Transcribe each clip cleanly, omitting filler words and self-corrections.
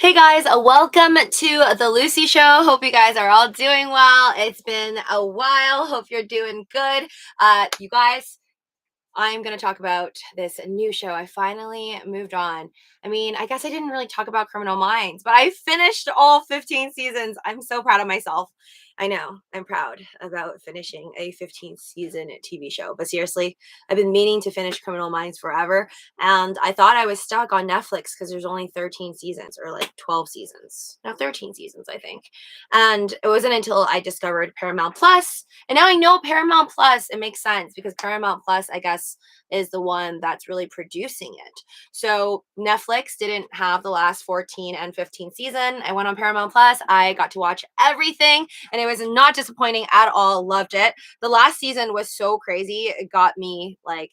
Hey guys, welcome to the Luci Show. Hope you guys are all doing well. It's been a while. Hope you're doing good. You guys, I'm going to talk about this new show. I finally moved on. I mean, I guess I didn't really talk about Criminal Minds, but I finished all 15 seasons. I'm so proud of myself. I know, I'm proud about finishing a 15 season TV show. But seriously, I've been meaning to finish Criminal Minds forever. And I thought I was stuck on Netflix because there's only 13 seasons or like 12 seasons. No, 13 seasons, I think. And it wasn't until I discovered Paramount Plus. And now I know Paramount Plus, it makes sense because Paramount Plus, I guess, is the one that's really producing it. So Netflix didn't have the last 14 and 15 season. I went on Paramount Plus. I got to watch everything and it was not disappointing at all. Loved it. The last season was so crazy. It got me like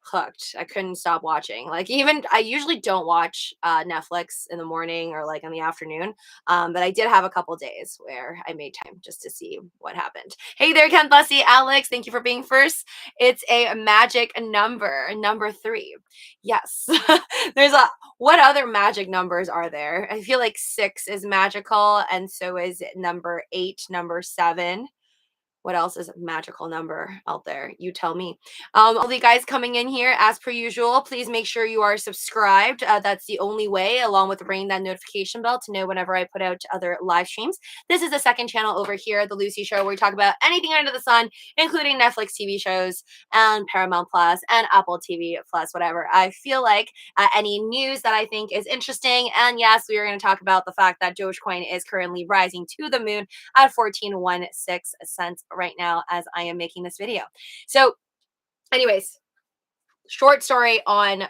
hooked. I couldn't stop watching. Like even I usually don't watch Netflix in the morning or like in the afternoon. But I did have a couple days where I made time just to see what happened. Hey there, Ken Bussy, Alex. Thank you for being first. It's a magic number 3. Yes. There's a what other magic numbers are there? I feel like 6 is magical, and so is number 8, number 7. What else is a magical number out there? You tell me. All the guys coming in here, as per usual, please make sure you are subscribed. That's the only way, along with ringing that notification bell to know whenever I put out other live streams. This is the second channel over here, The Luci Show, where we talk about anything under the sun, including Netflix TV shows and Paramount Plus and Apple TV Plus, whatever. I feel like any news that I think is interesting. And yes, we are going to talk about the fact that Dogecoin is currently rising to the moon at 14.16 cents right now as I am making this video. So anyways, short story on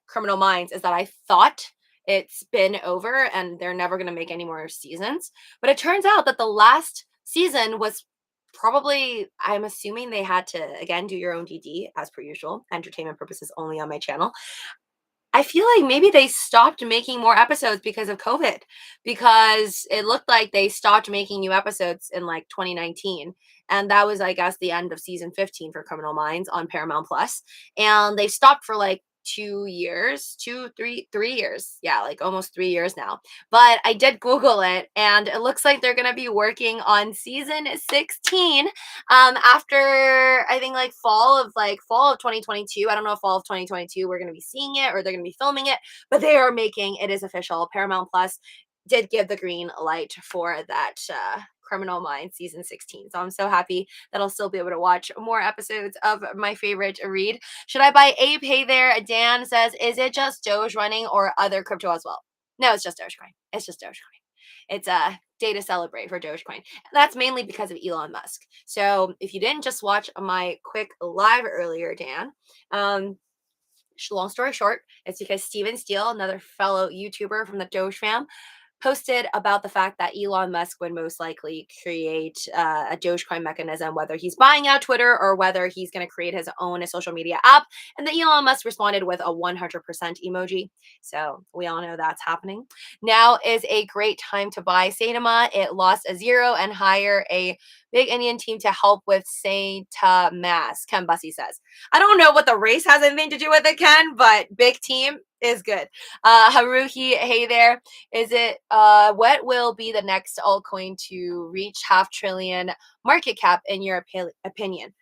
Criminal Minds is that I thought it's been over and they're never going to make any more seasons. But it turns out that the last season was probably, I'm assuming they had to, again, do your own DD as per usual, entertainment purposes only on my channel. I feel like maybe they stopped making more episodes because of COVID, because it looked like they stopped making new episodes in like 2019. And that was, I guess, the end of season 15 for Criminal Minds on Paramount Plus. And they stopped for like 2 years, 3 years. Yeah, like almost 3 years now. But I did Google it and it looks like they're going to be working on season 16 after I think like fall of 2022. I don't know if fall of 2022 we're going to be seeing it or they're going to be filming it, but they are making it is official. Paramount Plus did give the green light for that Criminal Minds season 16. So I'm so happy that I'll still be able to watch more episodes of my favorite read. Should I buy Ape? Hey there. Dan says, is it just Doge running or other crypto as well? No, it's just Dogecoin. It's just Dogecoin. It's a day to celebrate for Dogecoin. That's mainly because of Elon Musk. So if you didn't just watch my quick live earlier, Dan, long story short, it's because Steven Steele, another fellow YouTuber from the Doge fam, posted about the fact that Elon Musk would most likely create a Dogecoin mechanism, whether he's buying out Twitter or whether he's going to create his own social media app. And then Elon Musk responded with a 100% emoji. So we all know that's happening. Now is a great time to buy Saitama. It lost a 0 and hire a big Indian team to help with Saitama's, Ken Bussy says. I don't know what the race has anything to do with it, Ken, but big team is good. Haruhi, hey there. Is it what will be the next altcoin to reach $500 billion market cap in your opinion?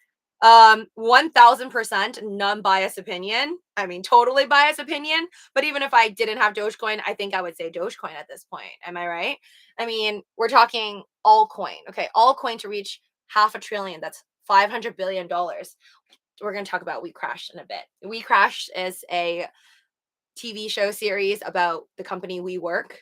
1000% non-biased opinion. I mean, totally biased opinion. But even if I didn't have Dogecoin, I think I would say Dogecoin at this point. Am I right? I mean, we're talking altcoin. Okay, altcoin to reach $500 billion. That's $500 billion. We're going to talk about WeCrashed in a bit. WeCrashed is a TV show series about the company WeWork.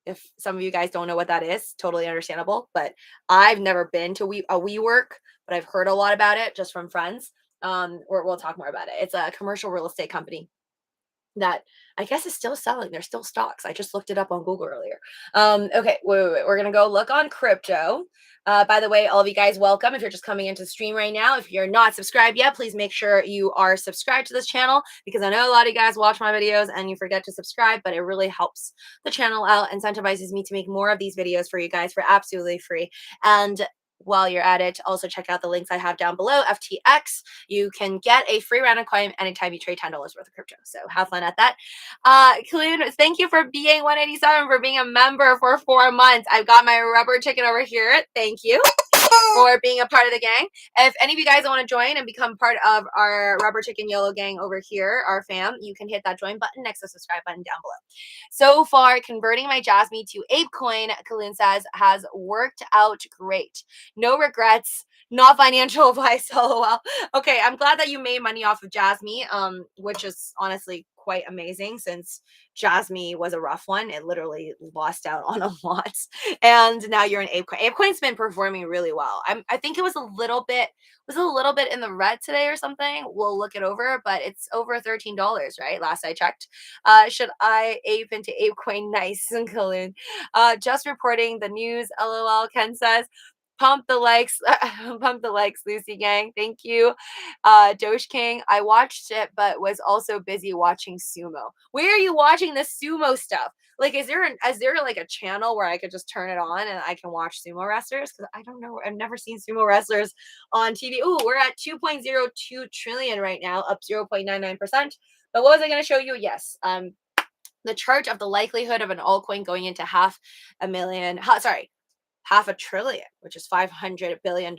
If some of you guys don't know what that is, totally understandable. But I've never been to a WeWork, but I've heard a lot about it just from friends. We'll talk more about it. It's a commercial real estate company that I guess is still selling. There's still stocks. I just looked it up on Google earlier. Okay, wait. We're gonna go look on crypto. By the way, all of you guys, welcome. If you're just coming into the stream right now, if you're not subscribed yet, please make sure you are subscribed to this channel because I know a lot of you guys watch my videos and you forget to subscribe, but it really helps the channel out, incentivizes me to make more of these videos for you guys for absolutely free. And while you're at it, also check out the links I have down below. FTX, you can get a free round of coin anytime you trade $10 worth of crypto. So have fun at that. Clune, thank you for being 187, for being a member for 4 months. I've got my rubber chicken over here. Thank you for being a part of the gang. If any of you guys want to join and become part of our rubber chicken YOLO gang over here, our fam, you can hit that join button next to the subscribe button down below. So far, converting my Jasmine to ApeCoin, Kalun says, has worked out great. No regrets, not financial advice, lol. Okay, I'm glad that you made money off of Jasmine, which is honestly quite amazing since Jasmine was a rough one. It literally lost out on a lot. And now you're in ApeCoin. ApeCoin's been performing really well. I think it was a little bit in the red today or something. We'll look it over, but it's over $13, right? Last I checked. Should I ape into ApeCoin? Nice, Kaloon. Just reporting the news, LOL, Ken says. Pump the likes, pump the likes, Lucy gang. Thank you. Doge King, I watched it, but was also busy watching sumo. Where are you watching the sumo stuff? Like, is there like a channel where I could just turn it on and I can watch sumo wrestlers? Because I don't know. I've never seen sumo wrestlers on TV. Ooh, we're at 2.02 trillion right now, up 0.99%. But what was I going to show you? Yes. The chart of the likelihood of an altcoin going into half a trillion, which is $500 billion.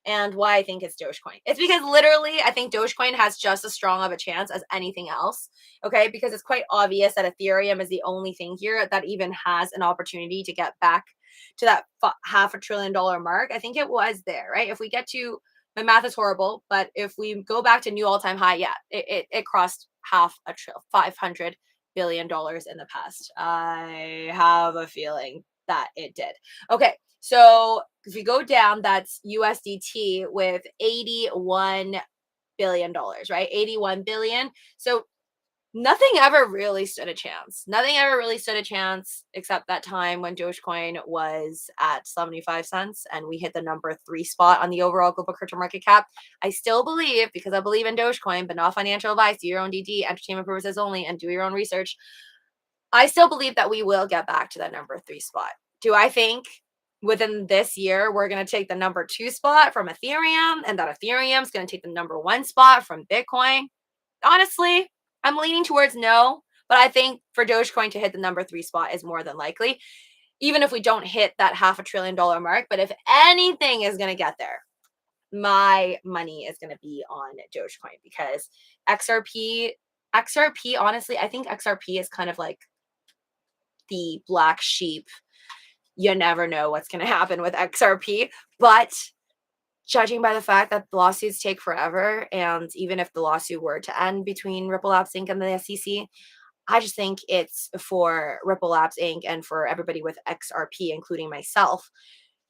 And why I think it's Dogecoin. It's because literally I think Dogecoin has just as strong of a chance as anything else. Okay, because it's quite obvious that Ethereum is the only thing here that even has an opportunity to get back to that $500 billion mark. I think it was there, right? If we get to, my math is horrible, but if we go back to new all-time high, yeah, it crossed $500 billion in the past. I have a feeling that it did. Okay, so if we go down, that's USDT with $81 billion, right? 81 billion. So nothing ever really stood a chance. Nothing ever really stood a chance except that time when Dogecoin was at 75 cents and we hit the number 3 spot on the overall global crypto market cap. I still believe, because I believe in Dogecoin, but not financial advice, do your own DD, entertainment purposes only, and do your own research. I still believe that we will get back to that number 3 spot. Do I think within this year we're going to take the number 2 spot from Ethereum and that Ethereum is going to take the number 1 spot from Bitcoin? Honestly, I'm leaning towards no, but I think for Dogecoin to hit the number 3 spot is more than likely, even if we don't hit that $500 billion mark. But if anything is going to get there, my money is going to be on Dogecoin because XRP, honestly, I think XRP is kind of like the black sheep. You never know what's going to happen with XRP, but judging by the fact that lawsuits take forever, and even if the lawsuit were to end between Ripple Labs Inc. and the SEC, I just think it's for Ripple Labs Inc. and for everybody with XRP, including myself,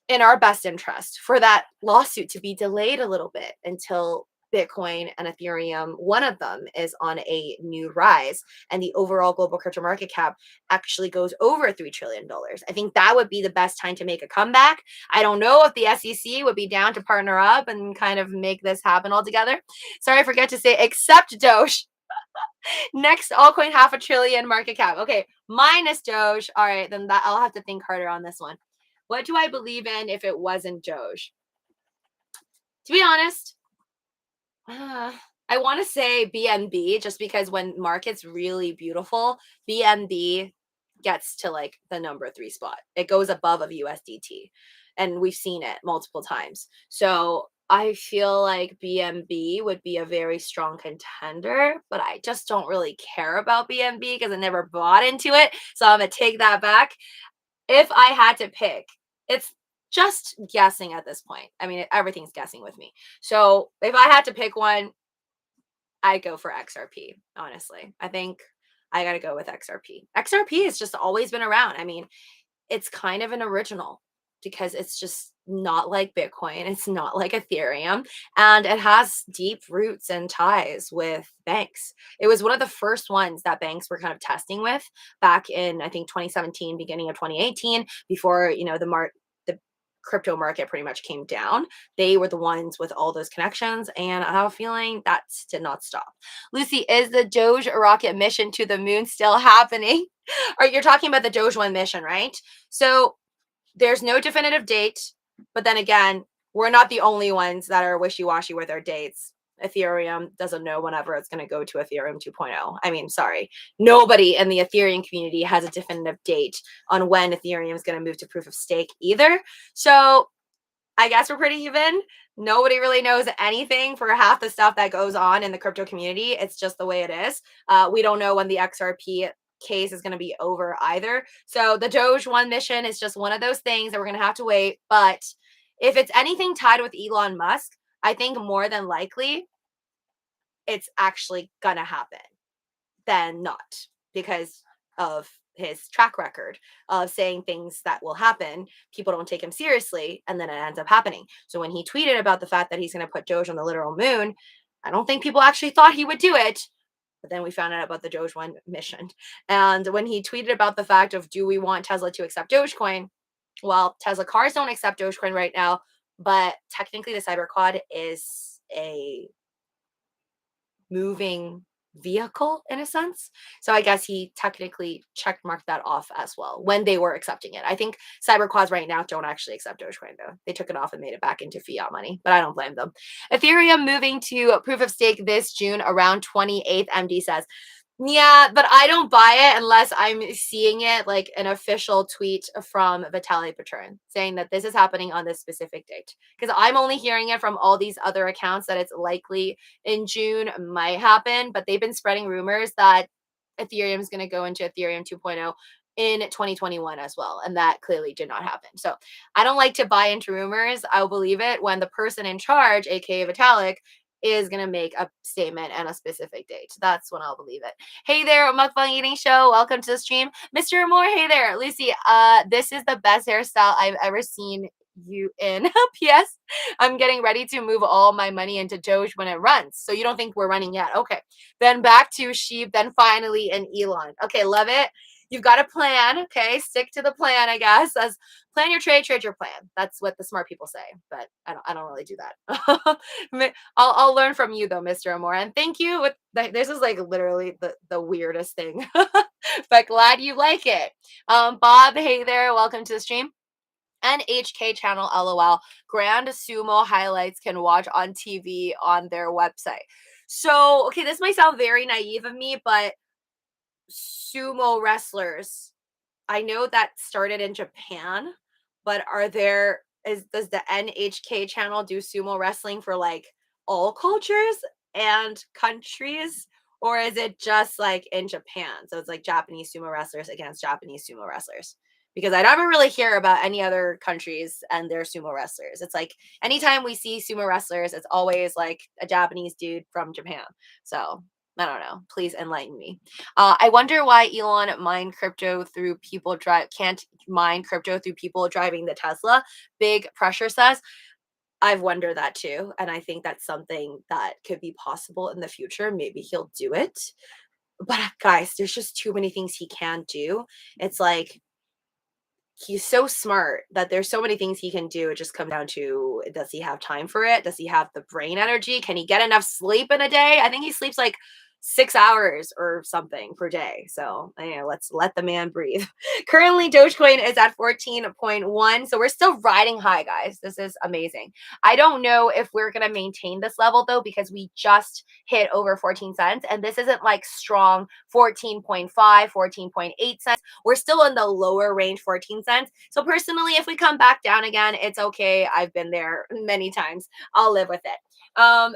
in our best interest for that lawsuit to be delayed a little bit until Bitcoin and Ethereum, one of them is on a new rise and the overall global crypto market cap actually goes over $3 trillion. I think that would be the best time to make a comeback. I don't know if the SEC would be down to partner up and kind of make this happen altogether. Sorry, I forget to say, except Doge. Next altcoin, $500 billion market cap. Okay, minus Doge. All right, then that I'll have to think harder on this one. What do I believe in if it wasn't Doge? To be honest, I want to say BNB just because when market's really beautiful, BNB gets to like the number 3 spot. It goes above of USDT and we've seen it multiple times. So I feel like BNB would be a very strong contender, but I just don't really care about BNB because I never bought into it. So I'm going to take that back. If I had to pick, it's just guessing at this point. I mean, everything's guessing with me. So if I had to pick one, I'd go for XRP, honestly. I think I got to go with XRP. XRP has just always been around. I mean, it's kind of an original because it's just not like Bitcoin. It's not like Ethereum. And it has deep roots and ties with banks. It was one of the first ones that banks were kind of testing with back in, I think, 2017, beginning of 2018, before, the crypto market pretty much came down. They were the ones with all those connections, and I have a feeling that did not stop. Lucy, is the Doge rocket mission to the moon still happening? Or you're talking about the Doge 1 mission, right? So there's no definitive date. But then again, we're not the only ones that are wishy-washy with our dates. Ethereum doesn't know whenever it's going to go to Ethereum 2.0. I mean, sorry. Nobody in the Ethereum community has a definitive date on when Ethereum is going to move to proof of stake either. So I guess we're pretty even. Nobody really knows anything for half the stuff that goes on in the crypto community. It's just the way it is. We don't know when the XRP case is going to be over either. So the Doge one mission is just one of those things that we're going to have to wait. But if it's anything tied with Elon Musk, I think more than likely it's actually going to happen than not, because of his track record of saying things that will happen. People don't take him seriously, and then it ends up happening. So when he tweeted about the fact that he's going to put Doge on the literal moon, I don't think people actually thought he would do it. But then we found out about the Doge one mission. And when he tweeted about the fact of, do we want Tesla to accept Dogecoin? Well, Tesla cars don't accept Dogecoin right now, but technically the Cyberquad is a moving vehicle in a sense. So I guess he technically checkmarked that off as well when they were accepting it. I think Cyberquads right now don't actually accept Dogecoin though. They took it off and made it back into fiat money, but I don't blame them. Ethereum moving to proof of stake this June around 28th, MD says. Yeah, but I don't buy it unless I'm seeing it like an official tweet from Vitaly Buterin saying that this is happening on this specific date. Because I'm only hearing it from all these other accounts that it's likely in June might happen, but they've been spreading rumors that Ethereum is going to go into Ethereum 2.0 in 2021 as well, and that clearly did not happen. So I don't like to buy into rumors. I'll believe it when the person in charge, aka Vitalik, is going to make a statement and a specific date. That's when I'll believe it. Hey there, Mukbang Eating Show. Welcome to the stream. Mr. Moore, hey there. Lucy, this is the best hairstyle I've ever seen you in. P.S. I'm getting ready to move all my money into Doge when it runs. So you don't think we're running yet. Okay. Then back to SHIB, then finally an Elon. Okay, love it. You've got a plan. Okay, stick to the plan, I guess. As plan your trade, trade your plan. That's what the smart people say, but I don't really do that. I'll learn from you though, Mr. Amore. And thank you. This is like literally the weirdest thing, but glad you like it. Bob, hey there, welcome to the stream. NHK channel, LOL. Grand sumo highlights can watch on TV on their website. So, okay, this might sound very naive of me, but sumo wrestlers, I know that started in Japan, but does the NHK channel do sumo wrestling for like all cultures and countries? Or is it just like in Japan? So it's like Japanese sumo wrestlers against Japanese sumo wrestlers. Because I never really hear about any other countries and their sumo wrestlers. It's like anytime we see sumo wrestlers, it's always like a Japanese dude from Japan. So I don't know. Please enlighten me. I wonder why Elon can't mine crypto through people driving the Tesla. Big pressure says. I've wondered that too, and I think that's something that could be possible in the future. Maybe he'll do it, but guys, there's just too many things he can do. It's like he's so smart that there's so many things he can do. It just comes down to, does he have time for it? Does he have the brain energy? Can he get enough sleep in a day? I think he sleeps like 6 hours or something per day. So let's let the man breathe. Currently, Dogecoin is at 14.1. So we're still riding high, guys. This is amazing. I don't know if we're going to maintain this level, though, because we just hit over 14 cents. And this isn't like strong 14.5, 14.8 cents. We're still in the lower range, 14 cents. So personally, if we come back down again, it's okay. I've been there many times. I'll live with it.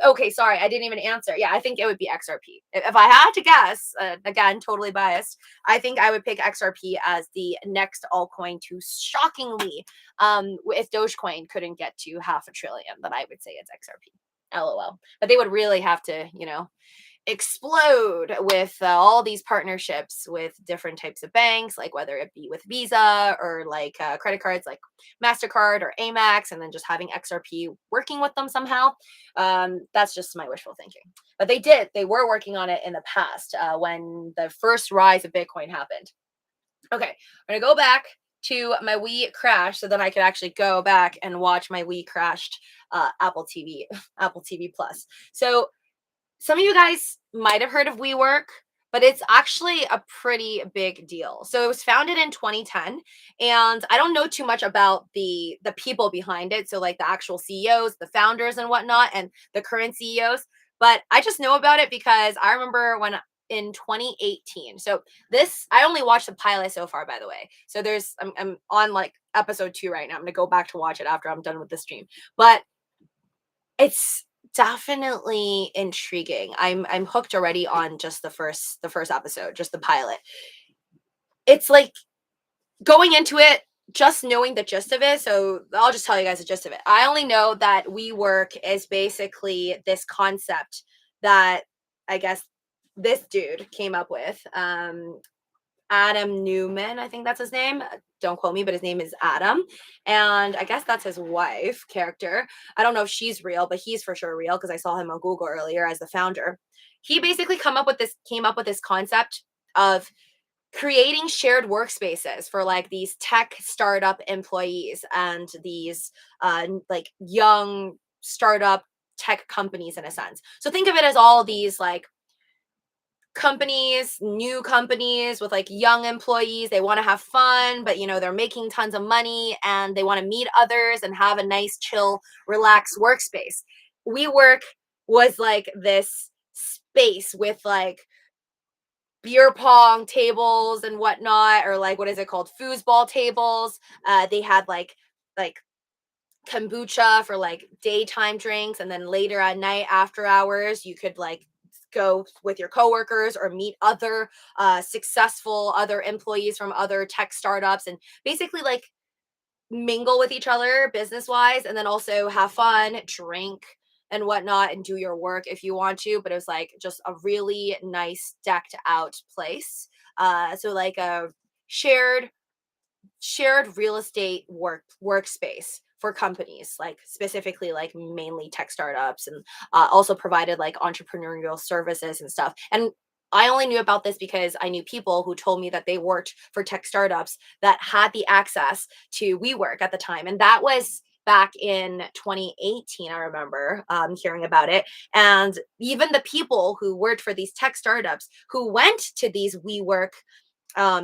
Okay, sorry, I didn't even answer. Yeah, I think it would be XRP. If I had to guess, again, totally biased, I think I would pick XRP as the next altcoin to shockingly, if Dogecoin couldn't get to $500 billion, then I would say it's XRP. LOL. But they would really have to, explode with all these partnerships with different types of banks, like whether it be with Visa or like credit cards like MasterCard or Amex, and then just having XRP working with them somehow. That's just my wishful thinking. But they were working on it in the past when the first rise of Bitcoin happened. Okay, I'm going to go back to my WeCrashed so then I could actually go back and watch my WeCrashed Apple TV Plus. So some of you guys might have heard of WeWork, but it's actually a pretty big deal. So it was founded in 2010, and I don't know too much about the people behind it. So like the actual CEOs, the founders and whatnot, and the current CEOs. But I just know about it because I remember when in 2018. So this I only watched the pilot so far, by the way. So I'm on like episode 2 right now. I'm gonna go back to watch it after I'm done with the stream. But it's definitely intriguing. I'm hooked already on just the first episode, just the pilot. It's like going into it, just knowing the gist of it. So I'll just tell you guys the gist of it. I only know that WeWork is basically this concept that I guess this dude came up with. Adam Newman, I think that's his name. Don't quote me, but his name is Adam. And I guess that's his wife character. I don't know if she's real, but he's for sure real because I saw him on Google earlier as the founder. He basically came up with this concept of creating shared workspaces for like these tech startup employees and these like young startup tech companies in a sense. So think of it as all these like companies, new companies with like young employees. They want to have fun, but you know, they're making tons of money and they want to meet others and have a nice, chill, relaxed workspace. WeWork was like this space with like beer pong tables and whatnot, or like what is it called? Foosball tables. They had like kombucha for like daytime drinks, and then later at night after hours you could like go with your coworkers or meet other successful other employees from other tech startups and basically like mingle with each other business wise, and then also have fun, drink and whatnot, and do your work if you want to. But it was like just a really nice decked out place. So like a shared real estate workspace for companies, like specifically like mainly tech startups, and also provided like entrepreneurial services and stuff. And I only knew about this because I knew people who told me that they worked for tech startups that had the access to WeWork at the time, and that was back in 2018. I remember hearing about it. And even the people who worked for these tech startups who went to these WeWork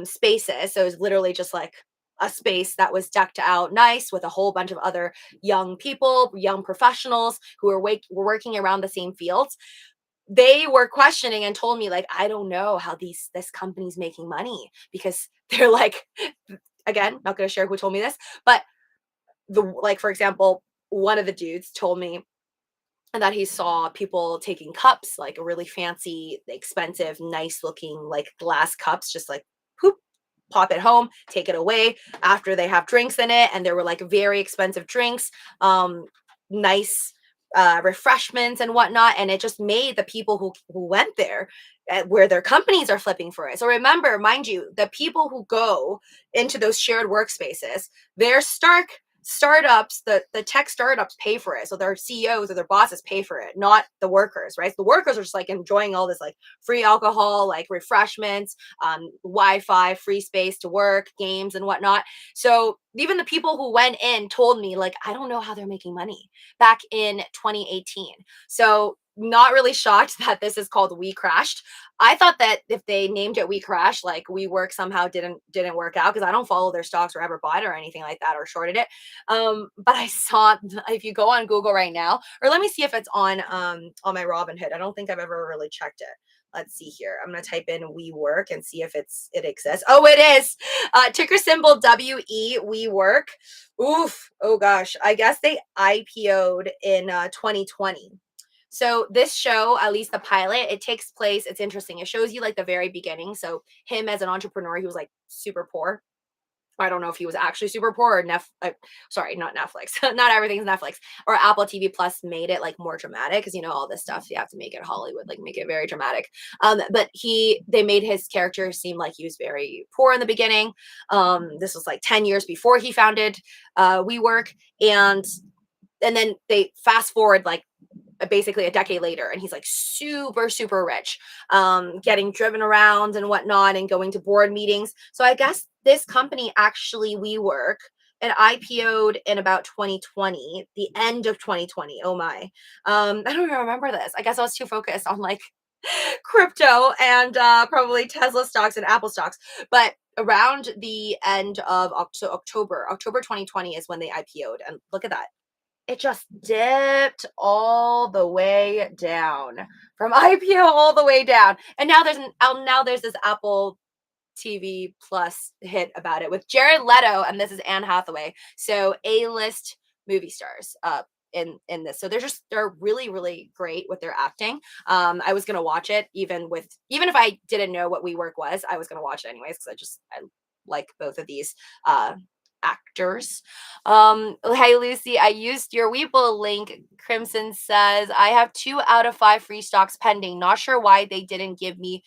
spaces, so it was literally just like a space that was decked out nice with a whole bunch of other young people, young professionals who were working around the same fields. They were questioning and told me like, I don't know how this company's making money, because they're like, again, not going to share who told me this, but the like for example, one of the dudes told me that he saw people taking cups, like a really fancy, expensive, nice looking like glass cups, just like poop, pop it home, take it away after they have drinks in it. And there were like very expensive drinks, nice refreshments and whatnot. And it just made the people who went there, where their companies are flipping for it. So remember, mind you, the people who go into those shared workspaces, they're startups, the tech startups pay for it. So their CEOs or their bosses pay for it, not the workers, right? The workers are just like enjoying all this like free alcohol, like refreshments, Wi-Fi, free space to work, games and whatnot. So even the people who went in told me like, I don't know how they're making money back in 2018. So not really shocked that this is called WeCrashed. I thought that if they named it WeCrashed, like WeWork somehow didn't work out, because I don't follow their stocks or ever bought it or anything like that or shorted it. But I saw, if you go on Google right now, or let me see if it's on my Robinhood. I don't think I've ever really checked it. Let's see here. I'm gonna type in WeWork and see if it exists. Oh, it is. Ticker symbol WE WeWork. Oof. Oh gosh. I guess they IPO'd in 2020. So this show, at least the pilot, it takes place. It's interesting. It shows you like the very beginning. So him as an entrepreneur, he was like super poor. I don't know if he was actually super poor or sorry, not Netflix. Not everything's Netflix, or Apple TV Plus made it like more dramatic, because you know all this stuff you have to make it Hollywood, like make it very dramatic. But they made his character seem like he was very poor in the beginning. This was like 10 years before he founded WeWork, and then they fast forward like basically a decade later, and he's like super rich, getting driven around and whatnot and going to board meetings. So I guess this company, actually WeWork, and IPO'd in about 2020, the end of 2020. Oh my. I don't even remember this. I guess I was too focused on like crypto and probably Tesla stocks and Apple stocks. But around the end of October 2020 is when they IPO'd. And look at that. It just dipped all the way down from IPO all the way down. And now there's this Apple TV Plus hit about it with Jared Leto, and this is Anne Hathaway. So A-list movie stars in this. So they're really, really great with their acting. I was gonna watch it even if I didn't know what WeWork was, I was gonna watch it anyways because I like both of these uh actors. Hey Lucy, I used your Webull link. Crimson says I have 2 out of 5 free stocks pending. Not sure why they didn't give me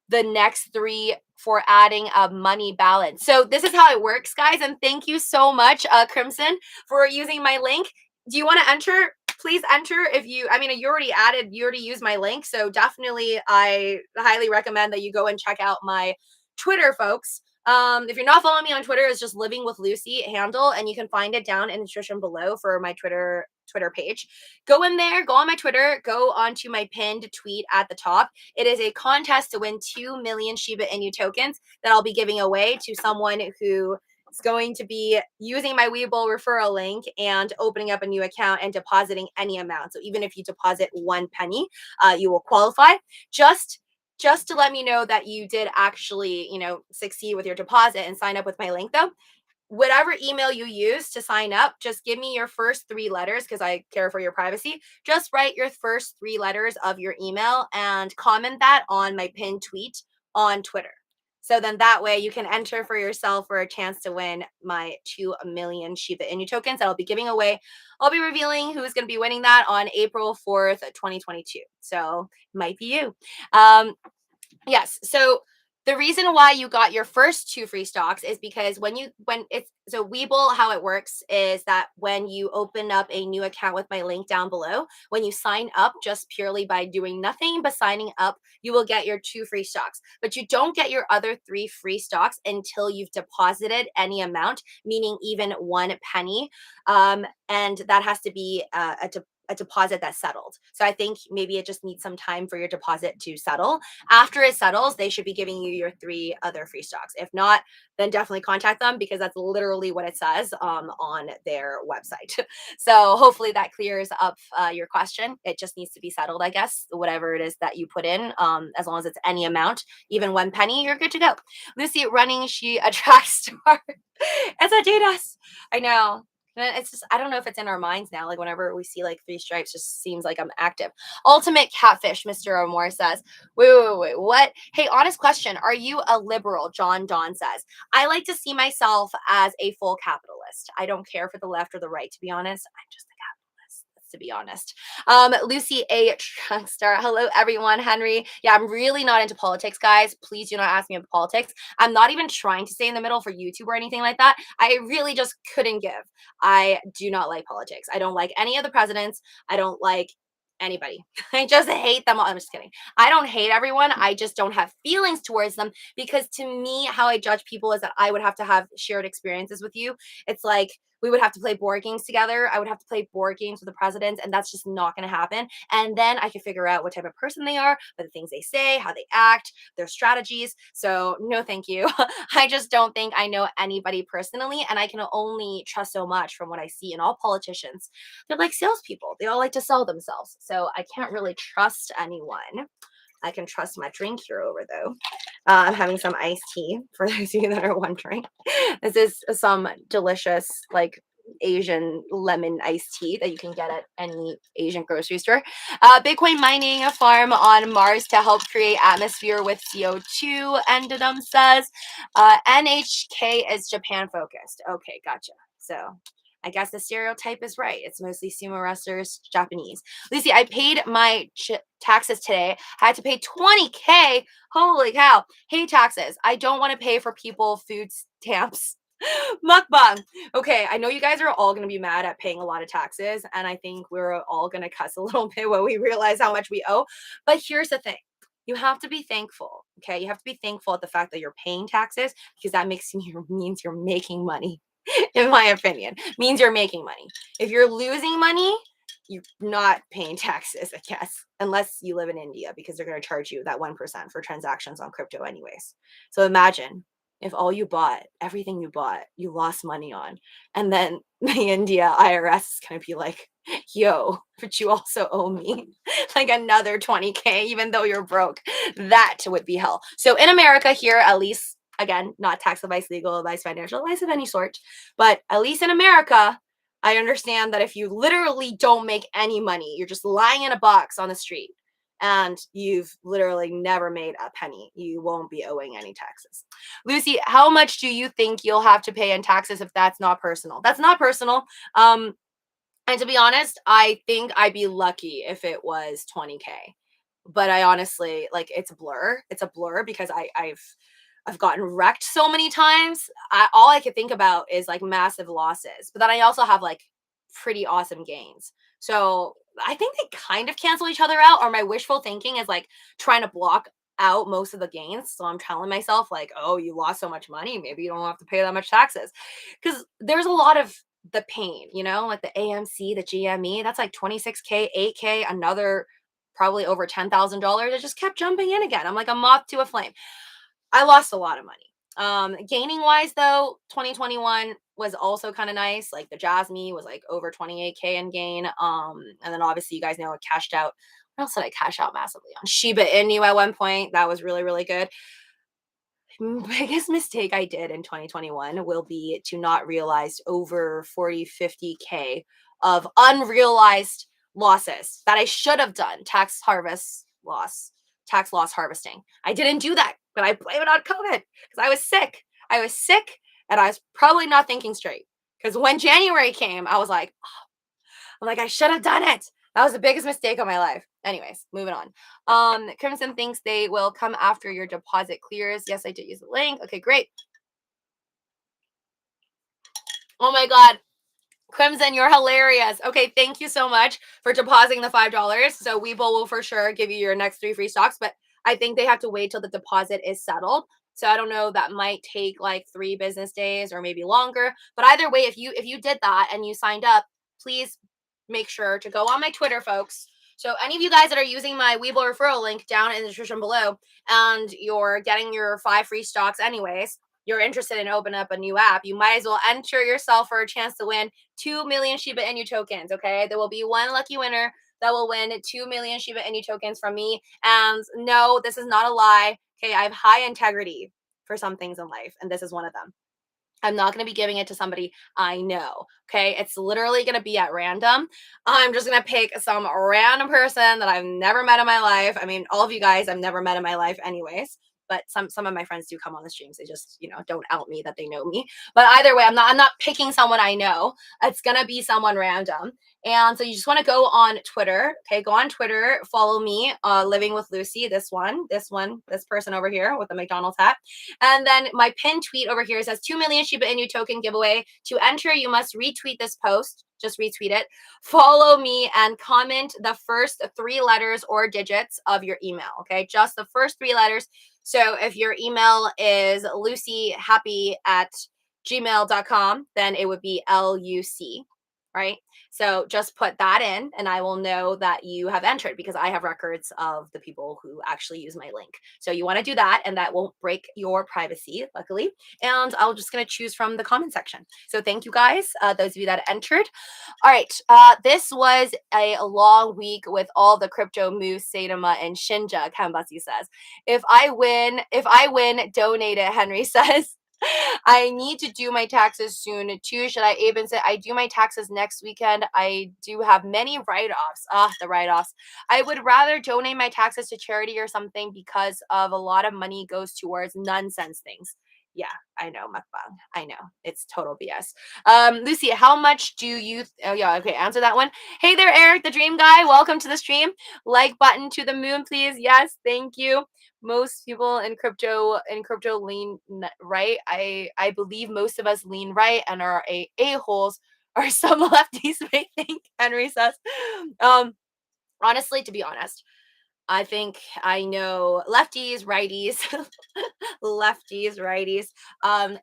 the next 3 for adding a money balance. So this is how it works, guys. And thank you so much, Crimson, for using my link. Do you want to enter? Please enter you already used my link. So definitely I highly recommend that you go and check out my Twitter, folks. If you're not following me on Twitter, it's just Living with Lucy handle, and you can find it down in the description below for my Twitter page. Go in there, go on my Twitter, go onto my pinned tweet at the top. It is a contest to win 2 million Shiba Inu tokens that I'll be giving away to someone who is going to be using my WeBull referral link and opening up a new account and depositing any amount. So even if you deposit 1 penny, you will qualify. Just to let me know that you did actually, succeed with your deposit and sign up with my link though. Whatever email you use to sign up, just give me your first 3 letters because I care for your privacy. Just write your first 3 letters of your email and comment that on my pinned tweet on Twitter. So then that way you can enter for yourself for a chance to win my 2 million Shiba Inu tokens that I'll be giving away. I'll be revealing who's going to be winning that on April 4th, 2022. So might be you. Yes. So the reason why you got your first 2 free stocks is because WeBull, how it works is that when you open up a new account with my link down below, when you sign up just purely by doing nothing but signing up, you will get your 2 free stocks. But you don't get your other 3 free stocks until you've deposited any amount, meaning even 1 penny. And that has to be a deposit that's settled. So I think maybe it just needs some time for your deposit to settle. After it settles, they should be giving you your 3 other free stocks. If not, then definitely contact them because that's literally what it says on their website. So hopefully that clears up your question. It just needs to be settled, I guess, whatever it is that you put in, as long as it's any amount, even 1 penny, you're good to go. Lucy running, she attracts star. It's Adidas. I know. It's just, I don't know if it's in our minds now. Like whenever we see like 3 stripes, just seems like I'm active. Ultimate catfish, Mr. Amore says. Wait, what? Hey, honest question. Are you a liberal? John Don says. I like to see myself as a full capitalist. I don't care for the left or the right, to be honest. I'm just a capitalist, to be honest. Lucy A. Trunkster. Hello, everyone. Henry. Yeah, I'm really not into politics, guys. Please do not ask me about politics. I'm not even trying to stay in the middle for YouTube or anything like that. I really just couldn't give. I do not like politics. I don't like any of the presidents. I don't like anybody. I just hate them all. I'm just kidding. I don't hate everyone. I just don't have feelings towards them because to me, how I judge people is that I would have to have shared experiences with you. It's like we would have to play board games together. I would have to play board games with the president, and that's just not going to happen. And then I can figure out what type of person they are, by the things they say, how they act, their strategies. So no, thank you. I just don't think I know anybody personally, and I can only trust so much from what I see in all politicians. They're like salespeople. They all like to sell themselves. So I can't really trust anyone. I can trust my drink here over though. I'm having some iced tea for those of you that are wondering. This is some delicious like Asian lemon iced tea that you can get at any Asian grocery store. Bitcoin mining a farm on Mars to help create atmosphere with CO2, Endodum says. NHK is Japan focused. Okay, gotcha. So I guess the stereotype is right. It's mostly sumo wrestlers, Japanese. Lucy, I paid my taxes today. I had to pay 20K. Holy cow. Hey, taxes. I don't want to pay for people food stamps. Mukbang. Okay, I know you guys are all going to be mad at paying a lot of taxes, and I think we're all going to cuss a little bit when we realize how much we owe. But here's the thing. You have to be thankful, okay? You have to be thankful at the fact that you're paying taxes because that means you're making money. In my opinion, means you're making money. If you're losing money, you're not paying taxes, I guess, unless you live in India, because they're going to charge you that 1% for transactions on crypto anyways. So imagine if all you bought, everything you bought, you lost money on, and then the India IRS is going to be like, yo, but you also owe me like another 20K, even though you're broke. That would be hell. So in America here, at least, again, not tax advice, legal advice, financial advice of any sort, but at least in America, I understand that if you literally don't make any money, you're just lying in a box on the street and you've literally never made a penny, you won't be owing any taxes. Luci, how much do you think you'll have to pay in taxes if that's not personal? That's not personal. And to be honest, I think I'd be lucky if it was 20K. But I honestly, like, it's a blur. It's a blur because I've gotten wrecked so many times. All I could think about is like massive losses. But then I also have like pretty awesome gains. So I think they kind of cancel each other out, or my wishful thinking is like trying to block out most of the gains. So I'm telling myself like, oh, you lost so much money, maybe you don't have to pay that much taxes. Because there's a lot of the pain, you know, like the AMC, the GME, that's like 26K, 8K, another probably over $10,000. It just kept jumping in again. I'm like a moth to a flame. I lost a lot of money. Gaining wise though, 2021 was also kind of nice. Like the Jasmine was like over 28K in gain. And then obviously you guys know I cashed out. What else did I cash out massively on? Shiba Inu at one point. That was really, really good. Biggest mistake I did in 2021 will be to not realize over 40, 50K of unrealized losses that I should have done. Tax loss harvesting. I didn't do that, but I blame it on COVID because I was sick. I was sick and I was probably not thinking straight. Because when January came, I was like, I'm like, I should have done it. That was the biggest mistake of my life. Anyways, moving on. Crimson thinks they will come after your deposit clears. Yes, I did use the link. Okay, great. Oh my God. Crimson, you're hilarious. Okay, thank you so much for depositing the $5. So WeBull will for sure give you your next 3 free stocks, but I think they have to wait till the deposit is settled. So I don't know, that might take like 3 business days or maybe longer. But either way, if you did that and you signed up, please make sure to go on my Twitter, folks. So any of you guys that are using my WeBull referral link down in the description below and you're getting your 5 free stocks anyways, you're interested in opening up a new app, you might as well enter yourself for a chance to win 2 million Shiba Inu tokens, okay? There will be one lucky winner that will win 2 million Shiba Inu tokens from me. And no, this is not a lie. Okay, I have high integrity for some things in life, and this is one of them. I'm not going to be giving it to somebody I know. Okay. It's literally going to be at random. I'm just going to pick some random person that I've never met in my life. I mean, all of you guys I've never met in my life anyways, but some of my friends do come on the streams. They just, don't out me that they know me. But either way, I'm not picking someone I know. It's going to be someone random. And so you just want to go on Twitter. Okay. Go on Twitter, follow me, Living with Luci, this person over here with the McDonald's hat. And then my pinned tweet over here says 2 million Shiba Inu token giveaway. To enter, you must retweet this post. Just retweet it. Follow me and comment the first 3 letters or digits of your email. Okay, just the first 3 letters. So if your email is lucihappy@gmail.com, then it would be LUC, right? So just put that in and I will know that you have entered because I have records of the people who actually use my link. So you want to do that and that won't break your privacy, luckily. And I'm just going to choose from the comment section. So thank you guys, those of you that entered. All right. This was a long week with all the crypto moves, Sadama and Shinja, Kambasi says. If I win, donate it, Henry says. I need to do my taxes soon too. Should I even say I do my taxes next weekend? I do have many write-offs. The write-offs. I would rather donate my taxes to charity or something because of a lot of money goes towards nonsense things. Yeah, I know, mukbang. I know. It's total BS. Luci, how much do you oh yeah, okay, answer that one. Hey there, Eric, the dream guy. Welcome to the stream. Like button to the moon, please. Yes, thank you. Most people in crypto lean right. I believe most of us lean right and are a-holes or some lefties may think, Henry says. Honestly, to be honest, I think I know lefties, righties, lefties, righties. And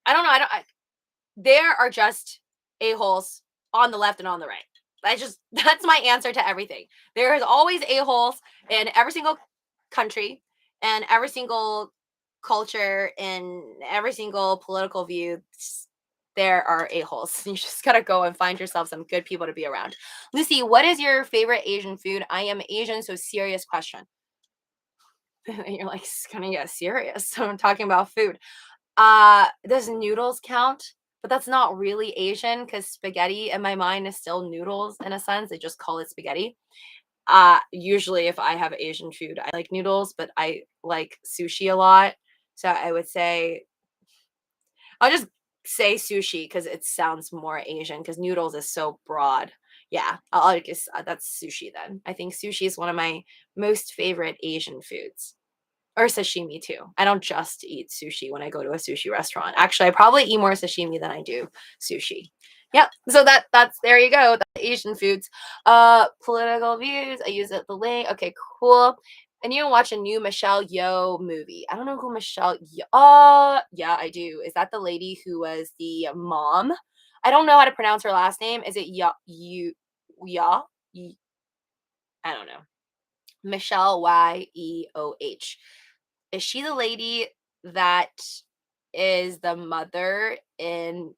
I don't know. There are just a-holes on the left and on the right. That's my answer to everything. There is always a-holes in every single country and every single culture and every single political view. There are a-holes. You just gotta go and find yourself some good people to be around. Lucy, what is your favorite Asian food? I am Asian, so serious question. And you're like, it's gonna get serious. So I'm talking about food. Does noodles count? But that's not really Asian because spaghetti in my mind is still noodles in a sense. They just call it spaghetti. Usually if I have Asian food, I like noodles, but I like sushi a lot. So I would say I'll just say sushi because it sounds more Asian because noodles is so broad. Yeah, I'll guess that's sushi then. I think sushi is one of my most favorite Asian foods. Or sashimi too. I don't just eat sushi when I go to a sushi restaurant. Actually, I probably eat more sashimi than I do sushi. Yep. So that's there you go. That's Asian foods. Political views. I use it the link. Okay, cool. And you watch a new Michelle Yeoh movie. I don't know who Michelle Yeoh. Yeah, I do. Is that the lady who was the mom? I don't know how to pronounce her last name. Is it Ya? I don't know. Michelle Yeoh. Is she the lady that is the mother in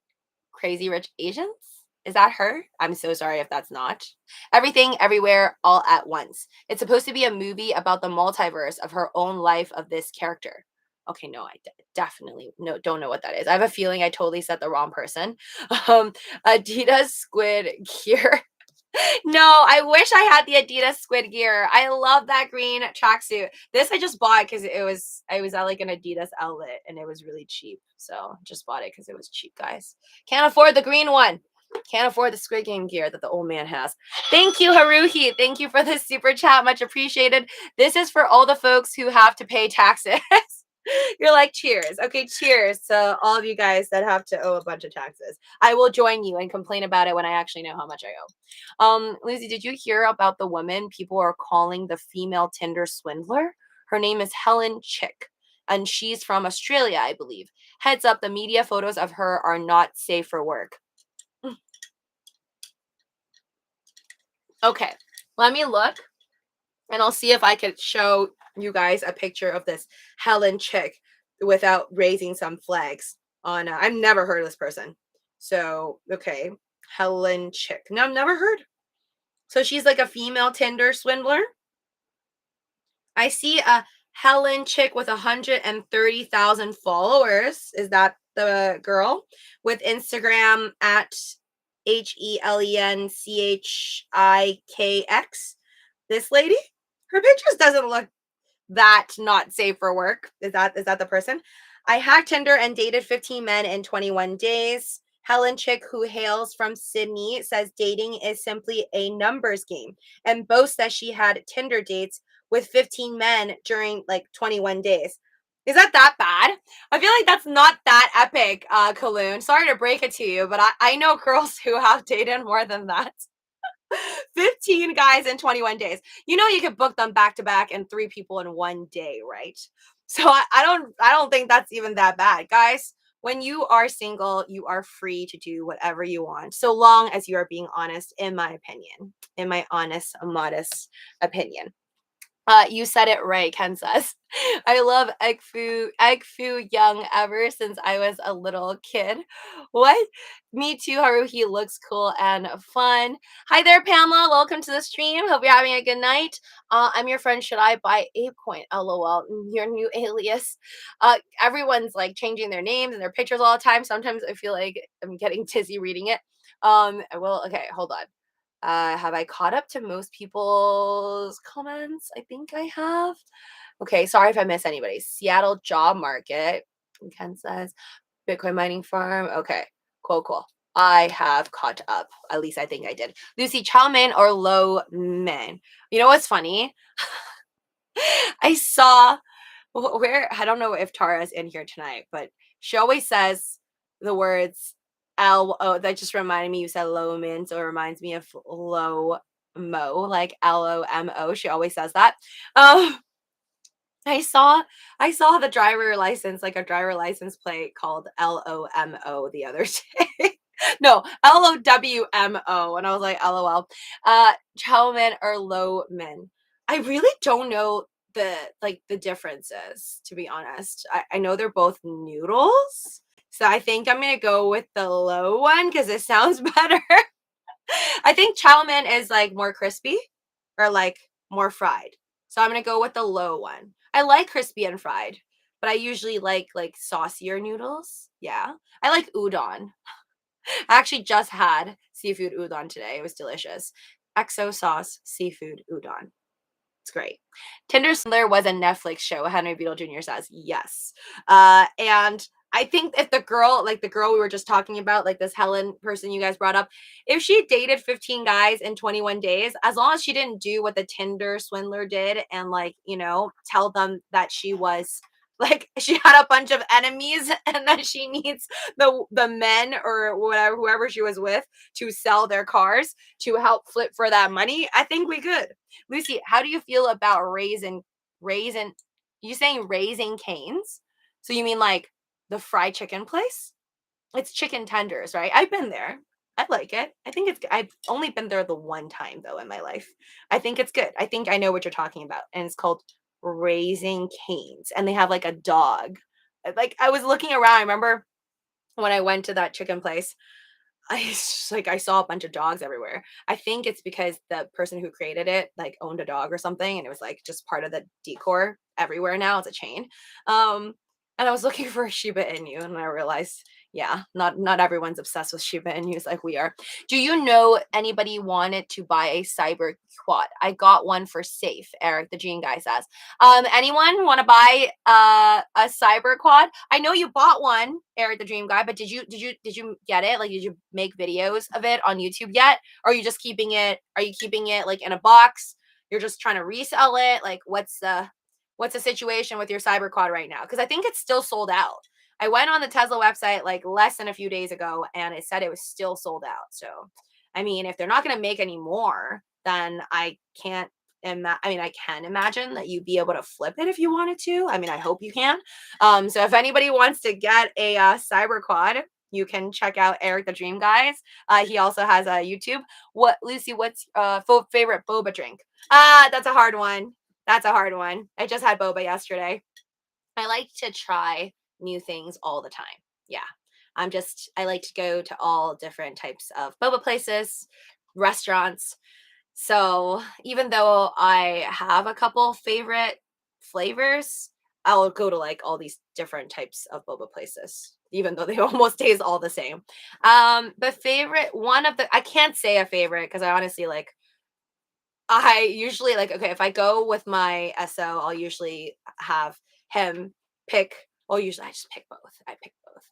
Crazy Rich Asians? Is that her? I'm so sorry if that's not. Everything, Everywhere, All at Once. It's supposed to be a movie about the multiverse of her own life of this character. Okay, no, definitely don't know what that is. I have a feeling I totally said the wrong person. Um, Adidas Squid Gear. No, I wish I had the Adidas squid gear. I love that green tracksuit. This I just bought because I was at like an Adidas outlet and it was really cheap. So just bought it because it was cheap, guys. Can't afford the green one. Can't afford the squid game gear that the old man has. Thank you, Haruhi. Thank you for this super chat. Much appreciated. This is for all the folks who have to pay taxes. You're like, cheers. Okay, cheers to all of you guys that have to owe a bunch of taxes. I will join you and complain about it when I actually know how much I owe. Lucy, did you hear about the woman people are calling the female Tinder swindler? Her name is Helen Chick, and she's from Australia, I believe. Heads up, the media photos of her are not safe for work. Okay, let me look, and I'll see if I could show you guys a picture of this Helen Chick without raising some flags on I've never heard of this person. So, okay, Helen Chick. No, I've never heard. So she's like a female Tinder swindler. I see a Helen Chick with 130,000 followers. Is that the girl? With Instagram at HELENCHIKX. This lady? Her pictures doesn't look that not safe for work. Is that the person? I hacked Tinder and dated 15 men in 21 days. Helen Chick, who hails from Sydney, says dating is simply a numbers game and boasts that she had Tinder dates with 15 men during like 21 days. Is that bad? I feel like that's not that epic, Kaloon. Sorry to break it to you, but I know girls who have dated more than that. 15 guys in 21 days. You know you could book them back to back and 3 people in one day, right? So I don't think that's even that bad. Guys, when you are single, you are free to do whatever you want, so long as you are being honest, in my opinion. In my honest, modest opinion. You said it right, Ken says. I love egg foo young ever since I was a little kid. What? Me too, Haruhi looks cool and fun. Hi there, Pamela. Welcome to the stream. Hope you're having a good night. I'm your friend. Should I buy ApeCoin? LOL. Your new alias. Everyone's like changing their names and their pictures all the time. Sometimes I feel like I'm getting dizzy reading it. Well, okay, hold on. Have I caught up to most people's comments? I think I have. Okay, sorry if I miss anybody. Seattle job market. Ken says Bitcoin mining farm. Okay, cool. I have caught up. At least I think I did. Lucy, chow mein or low men? You know what's funny? I saw where I don't know if Tara's in here tonight, but she always says the words LO. That just reminded me you said low min, so it reminds me of low mo, like LOMO. She always says that. I saw the driver license, like a driver license plate called LOMO the other day. No, LOWMO. And I was like, LOL. Chow mein or lo mein. I really don't know the differences, to be honest. I know they're both noodles. So I think I'm gonna go with the low one because it sounds better. I think chow mein is like more crispy or like more fried. So I'm gonna go with the low one. I like crispy and fried, but I usually like saucier noodles. Yeah. I like udon. I actually just had seafood udon today. It was delicious. XO sauce seafood udon. It's great. Tinder Swindler was a Netflix show, Henry Beadle Jr. says. Yes. And I think if the girl, like the girl we were just talking about, like this Helen person you guys brought up, if she dated 15 guys in 21 days, as long as she didn't do what the Tinder Swindler did and like, tell them that she was like she had a bunch of enemies and that she needs the men or whatever whoever she was with to sell their cars to help flip for that money, I think we could. Lucy, how do you feel about raisin? You saying Raising Canes? So you mean like the fried chicken place? It's chicken tenders, right? I've been there. I like it. I think it's. I've only been there the one time though in my life. I think it's good. I think I know what you're talking about, and it's called Raising Canes, and they have like a dog. Like I was looking around. I remember when I went to that chicken place. I saw a bunch of dogs everywhere. I think it's because the person who created it like owned a dog or something, and it was like just part of the decor everywhere now. It's a chain. Um, and I was looking for a Shiba Inu, and I realized, yeah, not everyone's obsessed with Shiba Inus like we are. Do you know anybody wanted to buy a cyber quad? I got one for safe. Eric, the Gene guy says. Anyone want to buy a cyber quad? I know you bought one, Eric the Dream Guy, but did you get it? Like, did you make videos of it on YouTube yet? Or are you just keeping it? Are you keeping it like in a box? You're just trying to resell it? Like, what's the situation with your cyber quad right now? Because I think it's still sold out. I went on the Tesla website like less than a few days ago, and it said it was still sold out. So, I mean, if they're not going to make any more, then I can't I can imagine that you'd be able to flip it if you wanted to. I mean, I hope you can. So if anybody wants to get a cyber quad, you can check out Eric the Dream Guys. He also has a YouTube. Lucy? What's favorite boba drink? That's a hard one. That's a hard one. I just had boba yesterday. I like to try new things all the time. Yeah. I like to go to all different types of boba places, restaurants. So even though I have a couple favorite flavors, I'll go to like all these different types of boba places, even though they almost taste all the same. But favorite one of the I can't say a favorite because I honestly like I usually like okay, if I go with my SO, I'll usually have him pick. Well, usually I just pick both. I pick both.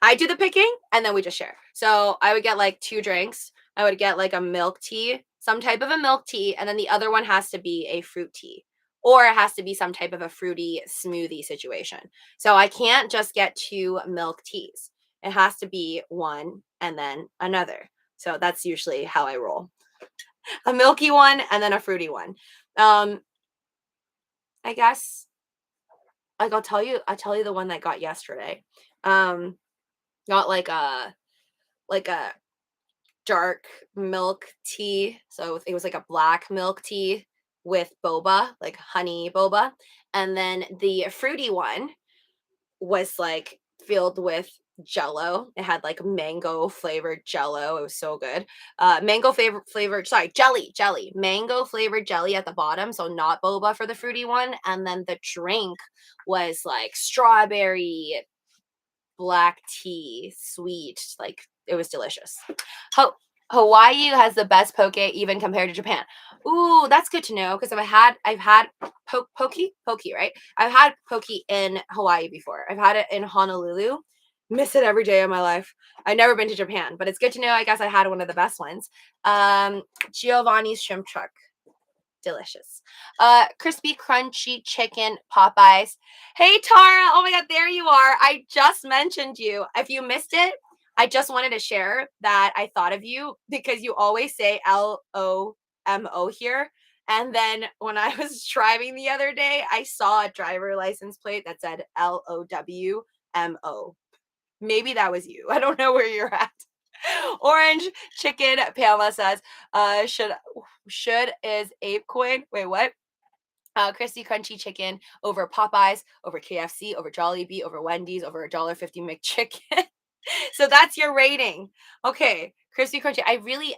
I do the picking and then we just share. So I would get like two drinks. I would get like a milk tea, some type of a milk tea, and then the other one has to be a fruit tea. Or it has to be some type of a fruity smoothie situation. So I can't just get two milk teas. It has to be one and then another. So that's usually how I roll. A milky one and then a fruity one. I guess like I'll tell you the one that I got yesterday. Um got like a dark milk tea. So it was like a black milk tea with boba, like honey boba. And then the fruity one was like filled with jello. It had like mango flavored jello. It was so good. Mango flavored, sorry, jelly, mango flavored jelly at the bottom. So not boba for the fruity one. And then the drink was like strawberry black tea, sweet. Like it was delicious. Hawaii has the best poke even compared to Japan. Ooh, that's good to know because I've had poke, right? I've had poke in Hawaii before. I've had it in Honolulu. Miss it every day of my life. I've never been to Japan, but it's good to know. I guess I had one of the best ones. Giovanni's shrimp truck. Delicious. Crispy, crunchy chicken Popeyes. Hey, Tara. Oh my God, there you are. I just mentioned you. If you missed it, I just wanted to share that I thought of you because you always say LOMO here. And then when I was driving the other day, I saw a driver license plate that said LOWMO. Maybe that was you. I don't know where you're at. Orange Chicken Pamela says, should is ape coin. Wait, what? Crispy crunchy chicken over Popeyes, over KFC, over Jollibee, over Wendy's, over $1.50 McChicken. So that's your rating. Okay. Crispy crunchy. I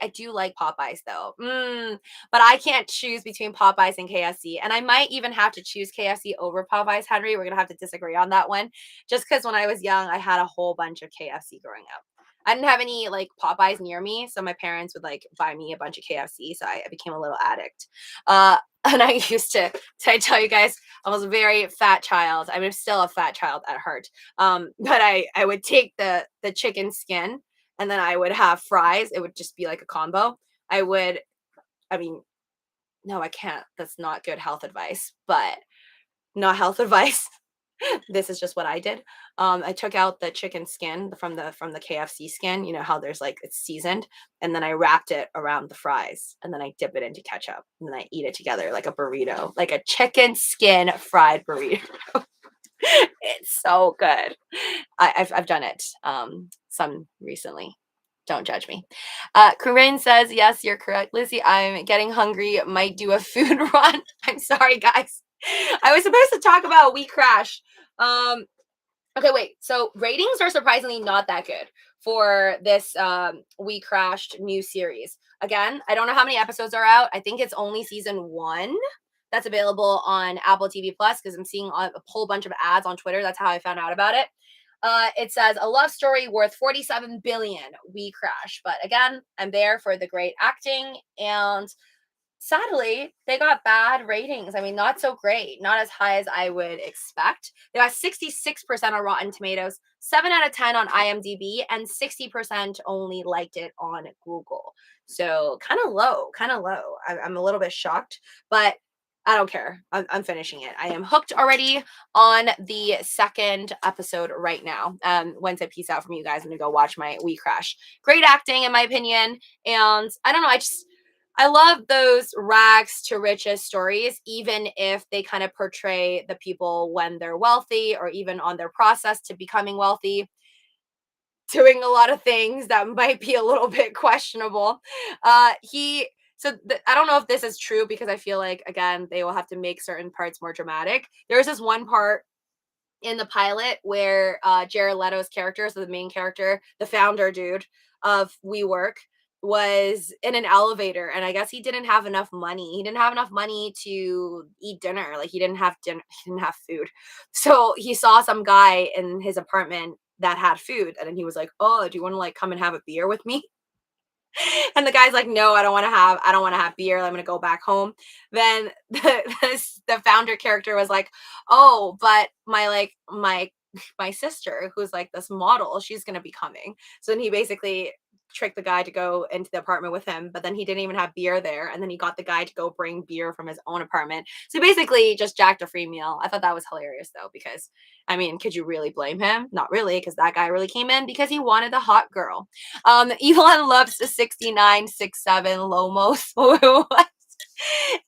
do like Popeyes though. But I can't choose between Popeyes and KFC. And I might even have to choose KFC over Popeyes, Henry. We're going to have to disagree on that one. Just because when I was young, I had a whole bunch of KFC growing up. I didn't have any like Popeyes near me. So my parents would like buy me a bunch of KFC. So I became a little addict. And I used to I tell you guys, I was a very fat child. I'm still a fat child at heart. But I would take the chicken skin and then I would have fries. It would just be like a combo. I mean, no, I can't. That's not good health advice, but not health advice. This is just what I did. I took out the chicken skin from the KFC skin. You know how there's like it's seasoned, and then I wrapped it around the fries, and then I dip it into ketchup, and then I eat it together like a burrito, like a chicken skin fried burrito. It's so good. I've done it some recently. Don't judge me. Corinne says, yes, you're correct. Lucy, I'm getting hungry. Might do a food run. I'm sorry, guys. I was supposed to talk about WeCrashed. Okay, wait. So ratings are surprisingly not that good for this WeCrashed new series. Again, I don't know how many episodes are out. I think it's only season 1 that's available on Apple TV Plus because I'm seeing a whole bunch of ads on Twitter. That's how I found out about it. It says a love story worth 47 billion. WeCrashed. But again, I'm there for the great acting, and sadly, they got bad ratings. I mean, not so great, not as high as I would expect. They got 66% on Rotten Tomatoes, 7 out of 10 on IMDb, and 60% only liked it on Google. So kind of low, kind of low. I'm a little bit shocked, but I don't care. I'm finishing it. I am hooked already on the second episode right now. Once I peace out from you guys, I'm gonna go watch my WeCrash. Great acting, in my opinion, and I don't know. I love those rags to riches stories, even if they kind of portray the people when they're wealthy or even on their process to becoming wealthy, doing a lot of things that might be a little bit questionable. I don't know if this is true because I feel like, again, they will have to make certain parts more dramatic. There's this one part in the pilot where Jared Leto's character, so the main character, the founder dude of WeWork, was in an elevator, and I guess he didn't have enough money. He didn't have enough money to eat dinner. Like he didn't have dinner, he didn't have food. So he saw some guy in his apartment that had food, and then he was like, "Oh, do you want to like come and have a beer with me?" And the guy's like, no, I don't want to have beer. I'm going to go back home. Then the founder character was like, oh, but my sister, who's like this model, she's going to be coming. So then he basically tricked the guy to go into the apartment with him, but then he didn't even have beer there. And then he got the guy to go bring beer from his own apartment. So basically just jacked a free meal. I thought that was hilarious though, because I mean, could you really blame him? Not really, because that guy really came in because he wanted the hot girl. Elon loves the 6967 Lomos.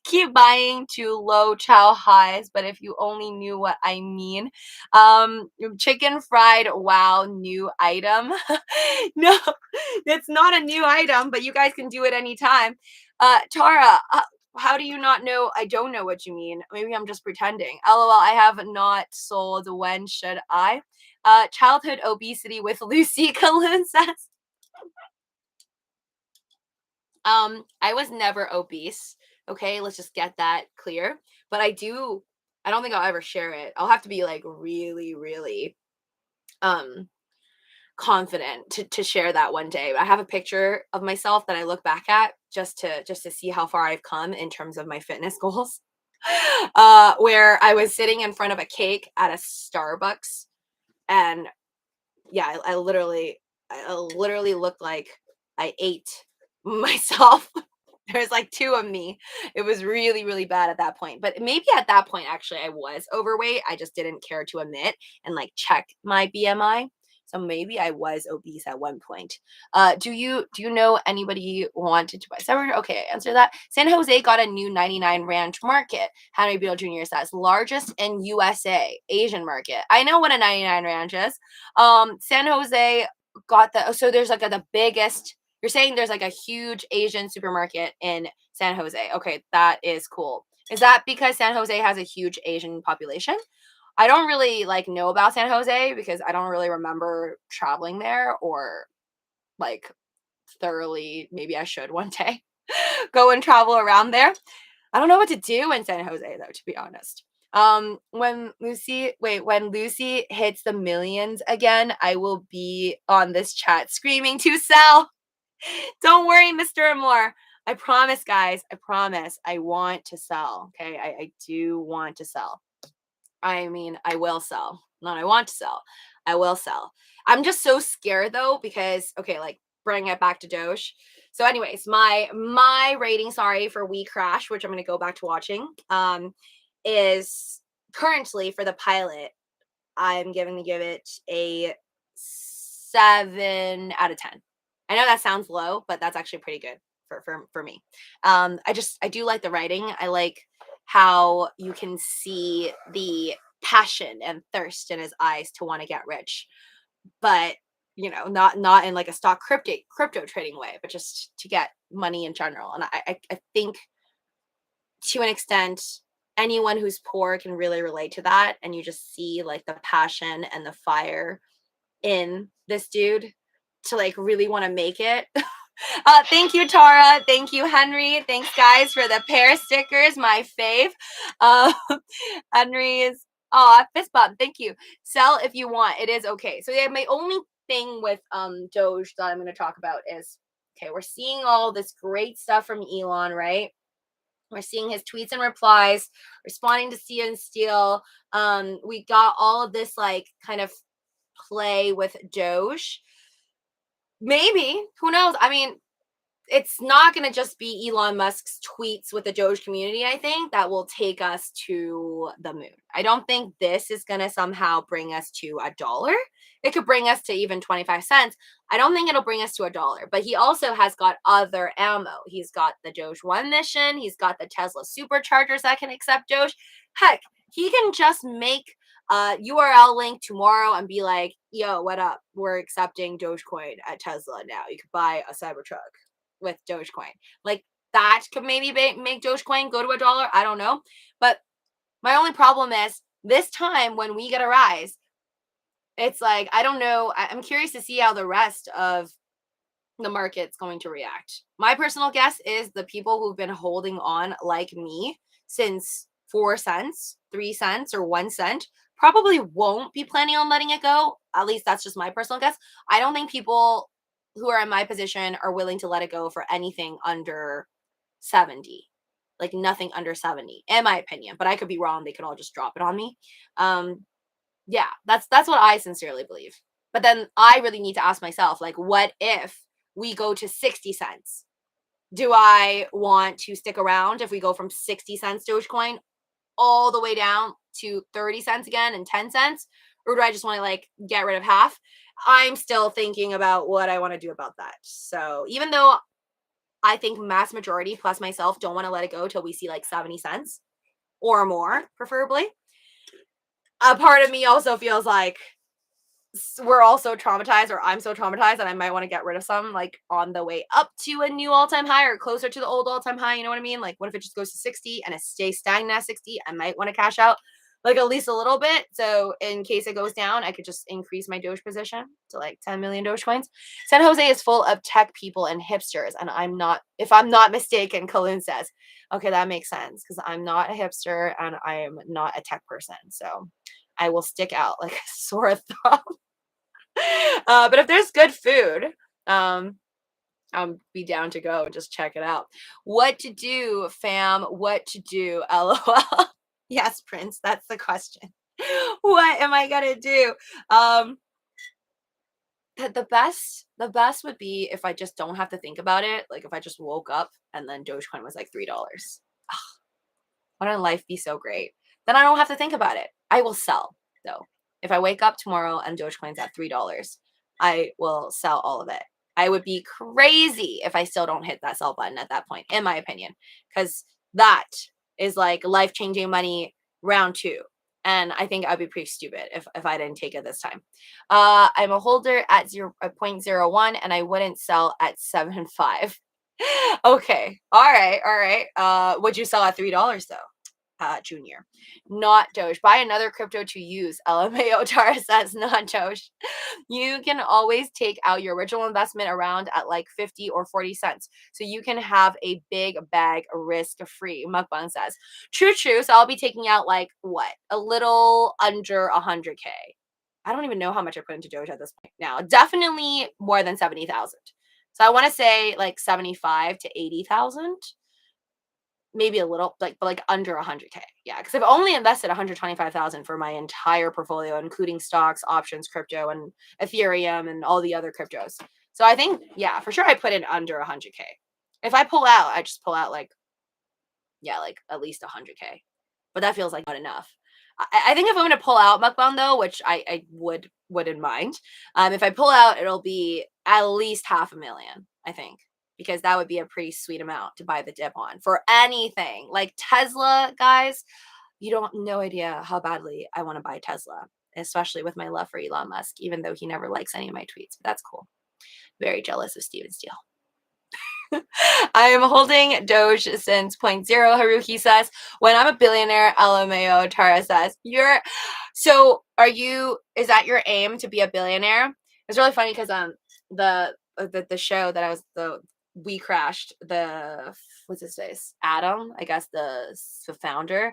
Keep buying to low chow highs, but if you only knew what I mean. Chicken fried, wow, new item. No, it's not a new item, but you guys can do it anytime. Tara, how do you not know? I don't know what you mean. Maybe I'm just pretending. LOL, I have not sold. When should I? Childhood obesity with Lucy Kaloon says. I was never obese. Okay, let's just get that clear. But I don't think I'll ever share it. I'll have to be like really, really confident to share that one day. I have a picture of myself that I look back at just to see how far I've come in terms of my fitness goals. Where I was sitting in front of a cake at a Starbucks, and yeah, I literally looked like I ate myself. There's like 2 of me. It was really, really bad at that point. But maybe at that point, actually, I was overweight. I just didn't care to admit and like check my BMI. So maybe I was obese at one point. Do you know anybody who wanted to buy Cyber? Okay, answer that. San Jose got a new 99 ranch market. Henry Beale Jr. says largest in USA Asian market. I know what a 99 ranch is. San Jose got so there's like the biggest. You're saying there's like a huge Asian supermarket in San Jose. Okay, that is cool. Is that because San Jose has a huge Asian population? I don't really like know about San Jose because I don't really remember traveling there or like thoroughly. Maybe I should one day go and travel around there. I don't know what to do in San Jose though, to be honest. When Luci hits the millions again, I will be on this chat screaming to sell. Don't worry, Mr. Amore. I promise, guys. I promise. I want to sell. Okay. I do want to sell. I mean, I will sell. Not I want to sell. I will sell. I'm just so scared though, because okay, like bring it back to Doge. So, anyways, my rating, sorry, for WeCrashed, which I'm gonna go back to watching, is currently for the pilot, I'm give it a 7 out of 10. I know that sounds low, but that's actually pretty good for me. I do like the writing. I like how you can see the passion and thirst in his eyes to want to get rich, but not in like a stock crypto trading way, but just to get money in general. And I think to an extent, anyone who's poor can really relate to that, and you just see like the passion and the fire in this dude to like really want to make it. Thank you, Tara. Thank you, Henry. Thanks, guys, for the pair stickers. My fave. Henry's. Oh, fist bump. Thank you. Sell if you want. It is okay. So yeah, my only thing with Doge that I'm going to talk about is, okay, we're seeing all this great stuff from Elon, right? We're seeing his tweets and replies, responding to Sia and Steele. We got all of this like kind of play with Doge. Maybe, who knows? I mean, it's not going to just be Elon Musk's tweets with the Doge community, I think, that will take us to the moon. I don't think this is going to somehow bring us to $1. It could bring us to even 25 cents. I don't think it'll bring us to $1, but he also has got other ammo. He's got the Doge 1 mission. He's got the Tesla superchargers that can accept Doge. Heck, he can just make a URL link tomorrow and be like, yo, what up? We're accepting Dogecoin at Tesla now. You could buy a Cybertruck with Dogecoin. Like that could maybe make Dogecoin go to $1. I don't know. But my only problem is this time when we get a rise, it's like, I don't know. I'm curious to see how the rest of the market's going to react. My personal guess is the people who've been holding on like me since 4 cents, 3 cents, or 1 cent probably won't be planning on letting it go. At least that's just my personal guess. I don't think people who are in my position are willing to let it go for anything under 70. Like nothing under 70, in my opinion. But I could be wrong. They could all just drop it on me. Yeah, that's what I sincerely believe. But then I really need to ask myself, like, what if we go to 60 cents? Do I want to stick around if we go from 60 cents Dogecoin all the way down to 30 cents again and 10 cents? Or do I just want to like get rid of half? I'm still thinking about what I want to do about that. So even though I think mass majority plus myself don't want to let it go till we see like 70 cents or more, preferably, a part of me also feels like we're all so traumatized, or I'm so traumatized that I might want to get rid of some like on the way up to a new all-time high or closer to the old all-time high. You know what I mean? Like what if it just goes to 60 and it stays stagnant at 60? I might want to cash out like at least a little bit. So in case it goes down, I could just increase my Doge position to like 10 million Doge coins. San Jose is full of tech people and hipsters. And I'm not, if I'm not mistaken, Colin says, okay, that makes sense because I'm not a hipster and I am not a tech person. So I will stick out like a sore thumb. But if there's good food, I'll be down to go and just check it out. What to do, fam? What to do? LOL. Yes, Prince, that's the question. What am I gonna do? The best would be if I just don't have to think about it. Like if I just woke up and then Dogecoin was like $3. Wouldn't life be so great? Then I don't have to think about it. I will sell though. If I wake up tomorrow and Dogecoin's at $3, I will sell all of it. I would be crazy if I still don't hit that sell button at that point, in my opinion, because that is like life-changing money round 2. And I think I'd be pretty stupid if I didn't take it this time. I'm a holder at 0.01 and I wouldn't sell at 7.5. Okay. All right. Would you sell at $3 though? Junior, not Doge. Buy another crypto to use. LMAO. Tara says not Doge. You can always take out your original investment around at like 50 or 40 cents. So you can have a big bag risk free. Mukbang says, true. So I'll be taking out like what? A little under 100K. I don't even know how much I put into Doge at this point now. Definitely more than 70,000. So I want to say like 75 to 80,000. Maybe a little, but under 100K. Yeah, because I've only invested 125,000 for my entire portfolio, including stocks, options, crypto, and Ethereum, and all the other cryptos. So I think, yeah, for sure I put in under 100K. If I pull out, I just pull out like at least 100K. But that feels like not enough. I think if I'm going to pull out Mukbang though, which I wouldn't mind, if I pull out, it'll be at least $500,000, I think. Because that would be a pretty sweet amount to buy the dip on for anything. Like Tesla, guys, you don't no idea how badly I want to buy Tesla, especially with my love for Elon Musk, even though he never likes any of my tweets. But that's cool. Very jealous of Steven Steele. I am holding Doge since 0.0. Haruki says, when I'm a billionaire, LMAO. Tara says, is that your aim to be a billionaire? It's really funny because the show that I was WeCrashed, what's his face? Adam, I guess the founder,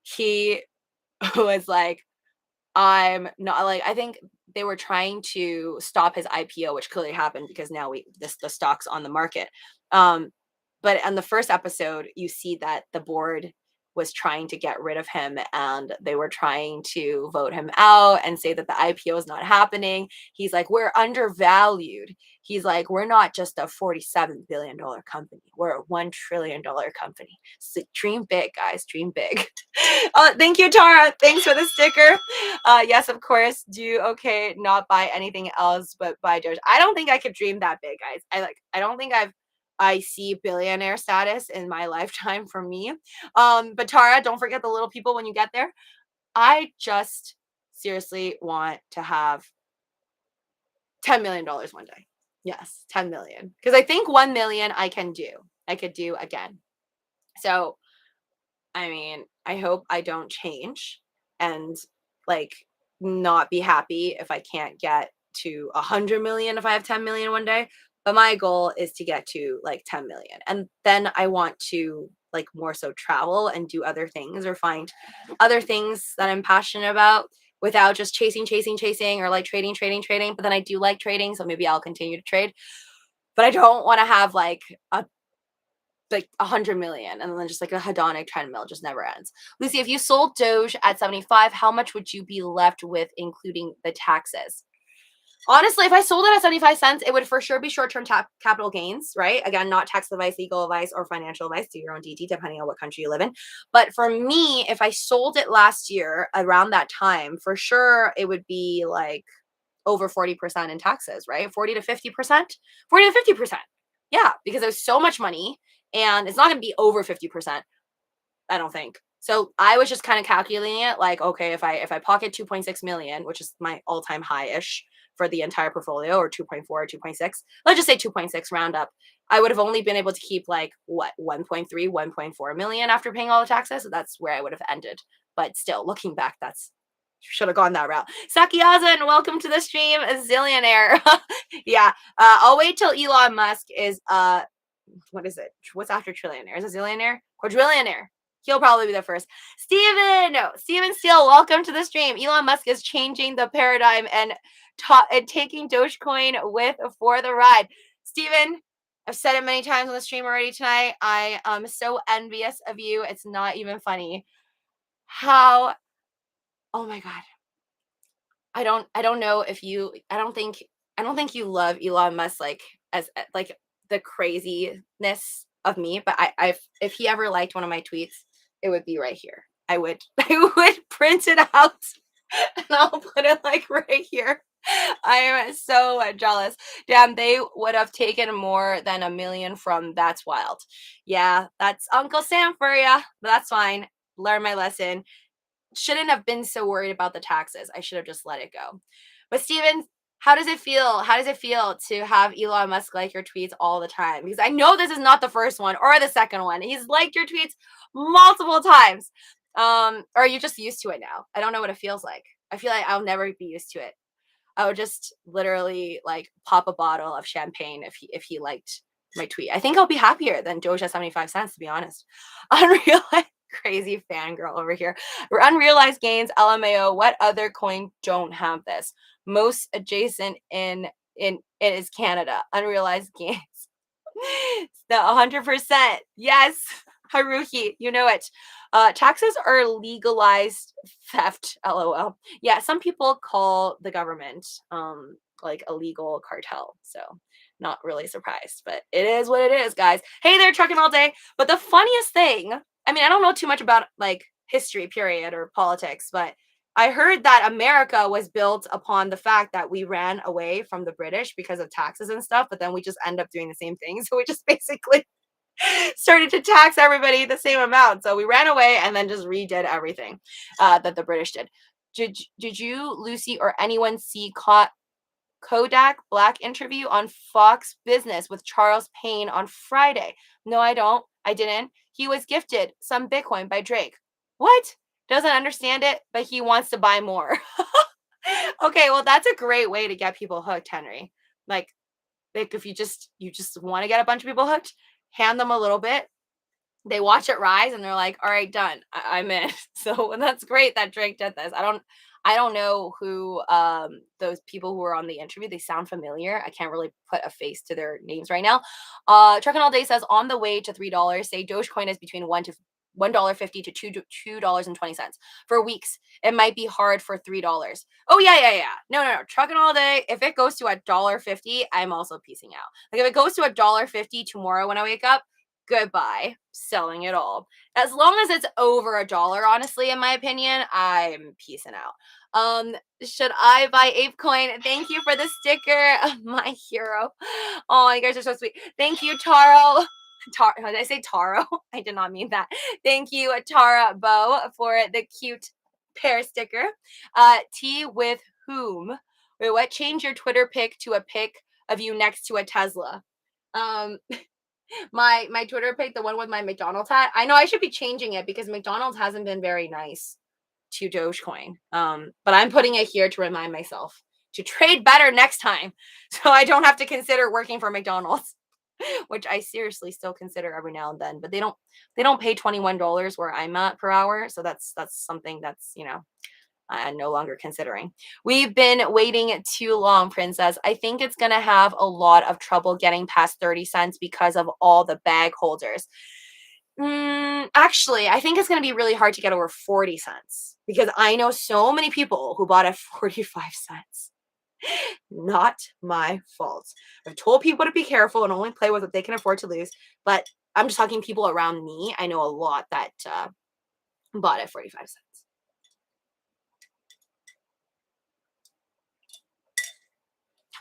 he was like, I'm not like, I think they were trying to stop his IPO, which clearly happened because now the stock's on the market. But on the first episode, you see that the board was trying to get rid of him and they were trying to vote him out and say that the IPO is not happening. He's like, we're undervalued. He's like, we're not just a $47 billion company. We're a $1 trillion company. So dream big, guys. Dream big. Thank you, Tara. Thanks for the sticker. Yes, of course. Do okay. Not buy anything else, but buy Doge. I don't think I could dream that big, guys. I don't think I see billionaire status in my lifetime for me. But Tara, don't forget the little people when you get there. I just seriously want to have $10 million one day. Yes, 10 million. Because I think 1 million I could do again. So, I mean, I hope I don't change and like not be happy if I can't get to 100 million if I have 10 million one day. But my goal is to get to like 10 million. And then I want to like more so travel and do other things or find other things that I'm passionate about without just chasing or like trading. But then I do like trading, so maybe I'll continue to trade. But I don't want to have like 100 million and then just like a hedonic treadmill just never ends. Lucy, if you sold Doge at 75, how much would you be left with including the taxes? Honestly, if I sold it at 75 cents, it would for sure be short-term capital gains, right? Again, not tax advice, legal advice, or financial advice. Do your own DD, depending on what country you live in. But for me, if I sold it last year around that time, for sure, it would be like over 40% in taxes, right? 40 to 50%? 40 to 50%. Yeah, because there's so much money, and it's not going to be over 50%, I don't think. So I was just kind of calculating it like, okay, if I pocket 2.6 million, which is my all-time high-ish for the entire portfolio, or 2.4 or 2.6, let's just say 2.6 round up, I would have only been able to keep like what, 1.3, 1.4 million after paying all the taxes. So that's where I would have ended. But still, looking back, should have gone that route. Sakiazan, welcome to the stream. A zillionaire. Yeah. I'll wait till Elon Musk is what is it? What's after trillionaire? Is a zillionaire? Quadrillionaire. He'll probably be the first. Steven Steele, welcome to the stream. Elon Musk is changing the paradigm and taking Dogecoin for the ride. Steven, I've said it many times on the stream already tonight. I am so envious of you. It's not even funny. Oh my God. I don't know if you, I don't think you love Elon Musk like as like the craziness of me, but if he ever liked one of my tweets, it would be right here. I would print it out And I'll put it like right here. I am so jealous. Damn, they would have taken more than 1 million from That's Wild. Yeah, that's Uncle Sam for ya. That's fine. Learn my lesson. Shouldn't have been so worried about the taxes. I should have just let it go. But Steven, how does it feel? How does it feel to have Elon Musk like your tweets all the time? Because I know this is not the first one or the second one. He's liked your tweets multiple times. Or are you just used to it now? I don't know what it feels like. I feel like I'll never be used to it. I would just literally like pop a bottle of champagne if he liked my tweet. I think I'll be happier than Doge at 75 cents, to be honest. Unreal, crazy fangirl over here. Unrealized gains, LMAO. What other coin don't have this? Most adjacent in it is Canada. Unrealized gains. The 100%. Yes, Haruki, you know it. Taxes are legalized theft. LOL. Yeah, some people call the government like a legal cartel. So not really surprised, but it is what it is, guys. Hey there, trucking all day. But the funniest thing, I mean, I don't know too much about like history, period, or politics, but I heard that America was built upon the fact that we ran away from the British because of taxes and stuff, but then we just end up doing the same thing. So we just basically started to tax everybody the same amount. So we ran away and then just redid everything that the British did. Did you, Lucy, or anyone see Kodak Black interview on Fox Business with Charles Payne on Friday? No, I don't. I didn't. He was gifted some Bitcoin by Drake. What? Doesn't understand it, but he wants to buy more. Okay, well, that's a great way to get people hooked, Henry. Like if you just want to get a bunch of people hooked, hand them a little bit. They watch it rise and they're like, all right, done. I'm in. So that's great that Drake did this. I don't know who those people who are on the interview. They sound familiar. I can't really put a face to their names right now. Trucking All Day says on the way to $3. Say Dogecoin is between $1.50 to $2.20 for weeks. It might be hard for $3. Oh yeah. No. Trucking All Day. If it goes to $1.50, I'm also piecing out. Like if it goes to $1.50 tomorrow when I wake up, goodbye, selling it all. As long as it's over $1, honestly, in my opinion, I'm peacing out. Should I buy ApeCoin? Thank you for the sticker, my hero. Oh, you guys are so sweet. Thank you, Taro. Did I say Taro? I did not mean that. Thank you, Tara Bo, for the cute pear sticker. Tea with whom? Wait, what? Change your Twitter pic to a pic of you next to a Tesla. My Twitter pic, the one with my McDonald's hat. I know I should be changing it because McDonald's hasn't been very nice to Dogecoin. But I'm putting it here to remind myself to trade better next time, so I don't have to consider working for McDonald's, which I seriously still consider every now and then. But they don't pay $21 where I'm at per hour, so that's something that's I'm no longer considering. We've been waiting too long, Princess. I think it's going to have a lot of trouble getting past 30 cents because of all the bag holders. Actually, I think it's going to be really hard to get over 40 cents because I know so many people who bought at 45 cents. Not my fault. I've told people to be careful and only play with what they can afford to lose, but I'm just talking people around me. I know a lot that bought at 45 cents.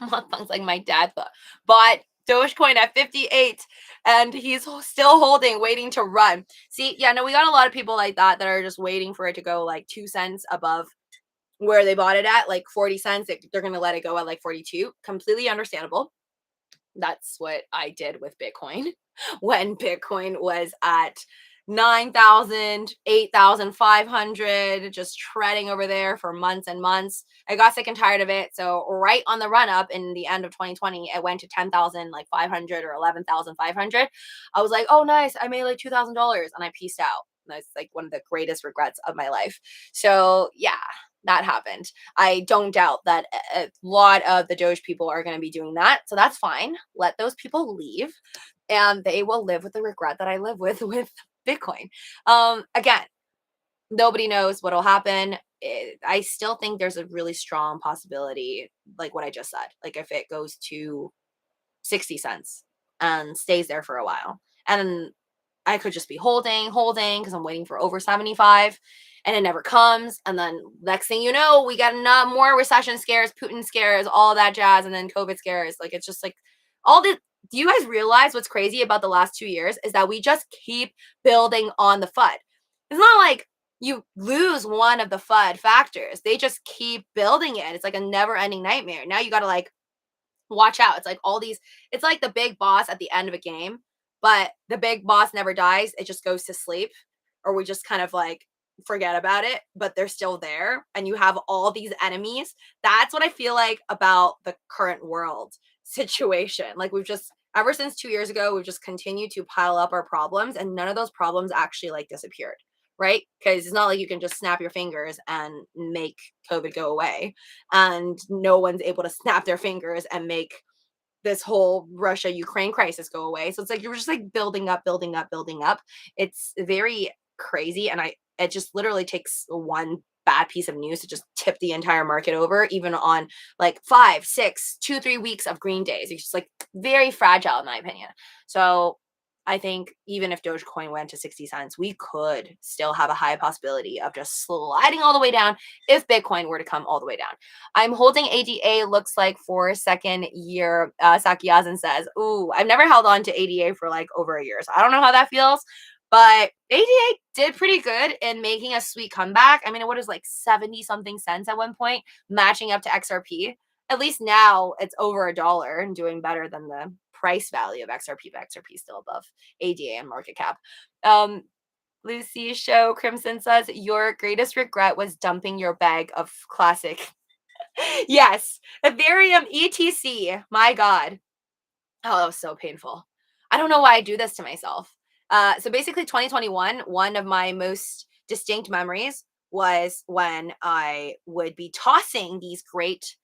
Mukbangs like my dad bought Dogecoin at 58 and he's still holding, waiting to run. See, yeah, no, we got a lot of people like that are just waiting for it to go like 2 cents above where they bought it at, like 40 cents. They're going to let it go at like 42. Completely understandable. That's what I did with Bitcoin when Bitcoin was at 9,000, 8,500, just treading over there for months and months. I got sick and tired of it. So right on the run up in the end of 2020, it went to 10,000 like 500 or 11,500. I was like, oh, nice. I made like $2,000 and I pieced out. That's like one of the greatest regrets of my life. So yeah, that happened. I don't doubt that a lot of the Doge people are going to be doing that. So that's fine. Let those people leave and they will live with the regret that I live with Bitcoin. Again, nobody knows what'll happen. I still think there's a really strong possibility, like what I just said, like if it goes to 60 cents and stays there for a while. And I could just be holding because I'm waiting for over 75 and it never comes. And then next thing you know, we got more recession scares, Putin scares, all that jazz, and then COVID scares. Like, it's just like all the. Do you guys realize what's crazy about the last 2 years is that we just keep building on the FUD? It's not like you lose one of the FUD factors. They just keep building it. It's like a never ending nightmare. Now you got to like watch out. It's like all these, it's like the big boss at the end of a game, but the big boss never dies. It just goes to sleep, or we just kind of like forget about it, but they're still there. And you have all these enemies. That's what I feel like about the current world situation. Like, we've just, ever since 2 years ago, we've just continued to pile up our problems, and none of those problems actually like disappeared. Right? Because it's not like you can just snap your fingers and make COVID go away. And no one's able to snap their fingers and make this whole Russia-Ukraine crisis go away. So it's like you're just like building up, building up, building up. It's very crazy. And it just literally takes one bad piece of news to just tip the entire market over, even on like 5, 6, 2, 3 weeks of green days. It's just like very fragile in my opinion. So I think even if Dogecoin went to 60 cents, we could still have a high possibility of just sliding all the way down if Bitcoin were to come all the way down. I'm holding ADA, looks like for second year. Sakyazan says, ooh, I've never held on to ADA for like over a year. So I don't know how that feels, but ADA did pretty good in making a sweet comeback. I mean, it was like 70 something cents at one point, matching up to XRP. At least now it's over $1 and doing better than the price value of XRP, but XRP is still above ADA and market cap. Luci Show Crimson says, your greatest regret was dumping your bag of classic. Yes, Ethereum ETC. My God. Oh, that was so painful. I don't know why I do this to myself. So basically 2021, one of my most distinct memories was when I would be tossing these great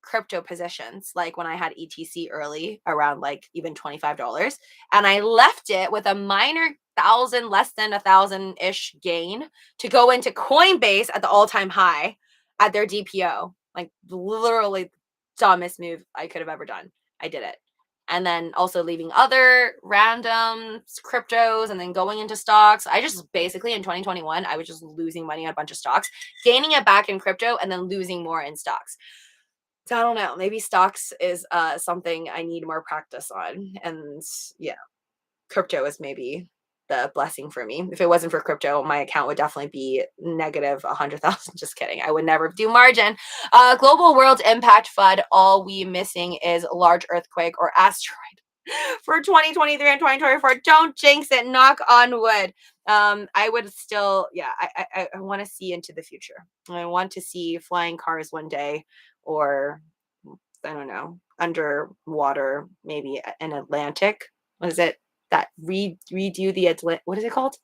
crypto positions, like when I had ETC early around like even $25, and I left it with a minor thousand, less than 1,000-ish gain to go into Coinbase at the all-time high at their DPO. Like, literally dumbest move I could have ever done. I did it. And then also leaving other random cryptos and then going into stocks. I just basically in 2021, I was just losing money on a bunch of stocks, gaining it back in crypto, and then losing more in stocks. So I don't know. Maybe stocks is something I need more practice on. And yeah, crypto is maybe the blessing for me. If it wasn't for crypto, my account would definitely be negative 100,000. Just kidding. I would never do margin. Global world impact FUD. All we missing is large earthquake or asteroid for 2023 and 2024. Don't jinx it. Knock on wood. I would still, yeah, I want to see into the future. I want to see flying cars one day, or I don't know, underwater, maybe an Atlantic. What is it? That redo the Atlantic? What is it called?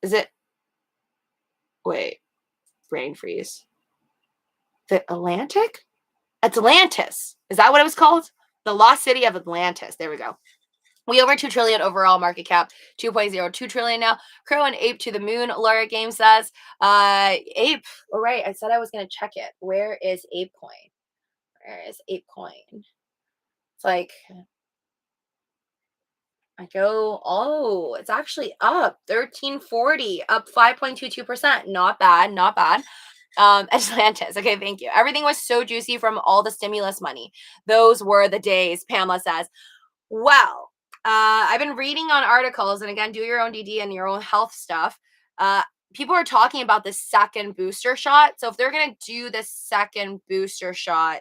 Is it? Wait, brain freeze. The Atlantic? Atlantis. Is that what it was called? The lost city of Atlantis. There we go. We over 2 trillion overall market cap, 2.02 trillion now. Crow and ape to the moon, Laura Game says. Ape, all right, I said I was going to check it. Where is Ape Coin? Where is Ape Coin? It's like, I go, oh, it's actually up 1340, up 5.22%. Not bad, not bad. Atlantis. Okay, thank you. Everything was so juicy from all the stimulus money. Those were the days, Pamela says. Well, I've been reading on articles, and again, do your own DD and your own health stuff. People are talking about the second booster shot. So if they're going to do the second booster shot,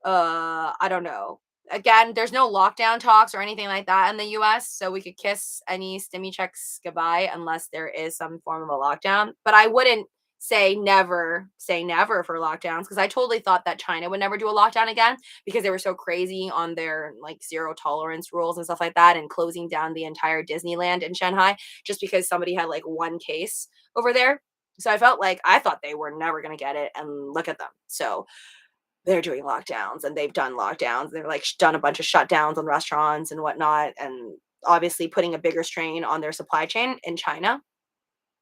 I don't know. Again, there's no lockdown talks or anything like that in the US, so we could kiss any stimmy checks goodbye unless there is some form of a lockdown. But I wouldn't say never for lockdowns, because I totally thought that China would never do a lockdown again because they were so crazy on their like zero tolerance rules and stuff like that, and closing down the entire Disneyland in Shanghai just because somebody had like one case over there. So I thought they were never going to get it, and look at them. So they're doing lockdowns, and they've done lockdowns. They've like done a bunch of shutdowns on restaurants and whatnot, and obviously putting a bigger strain on their supply chain in China.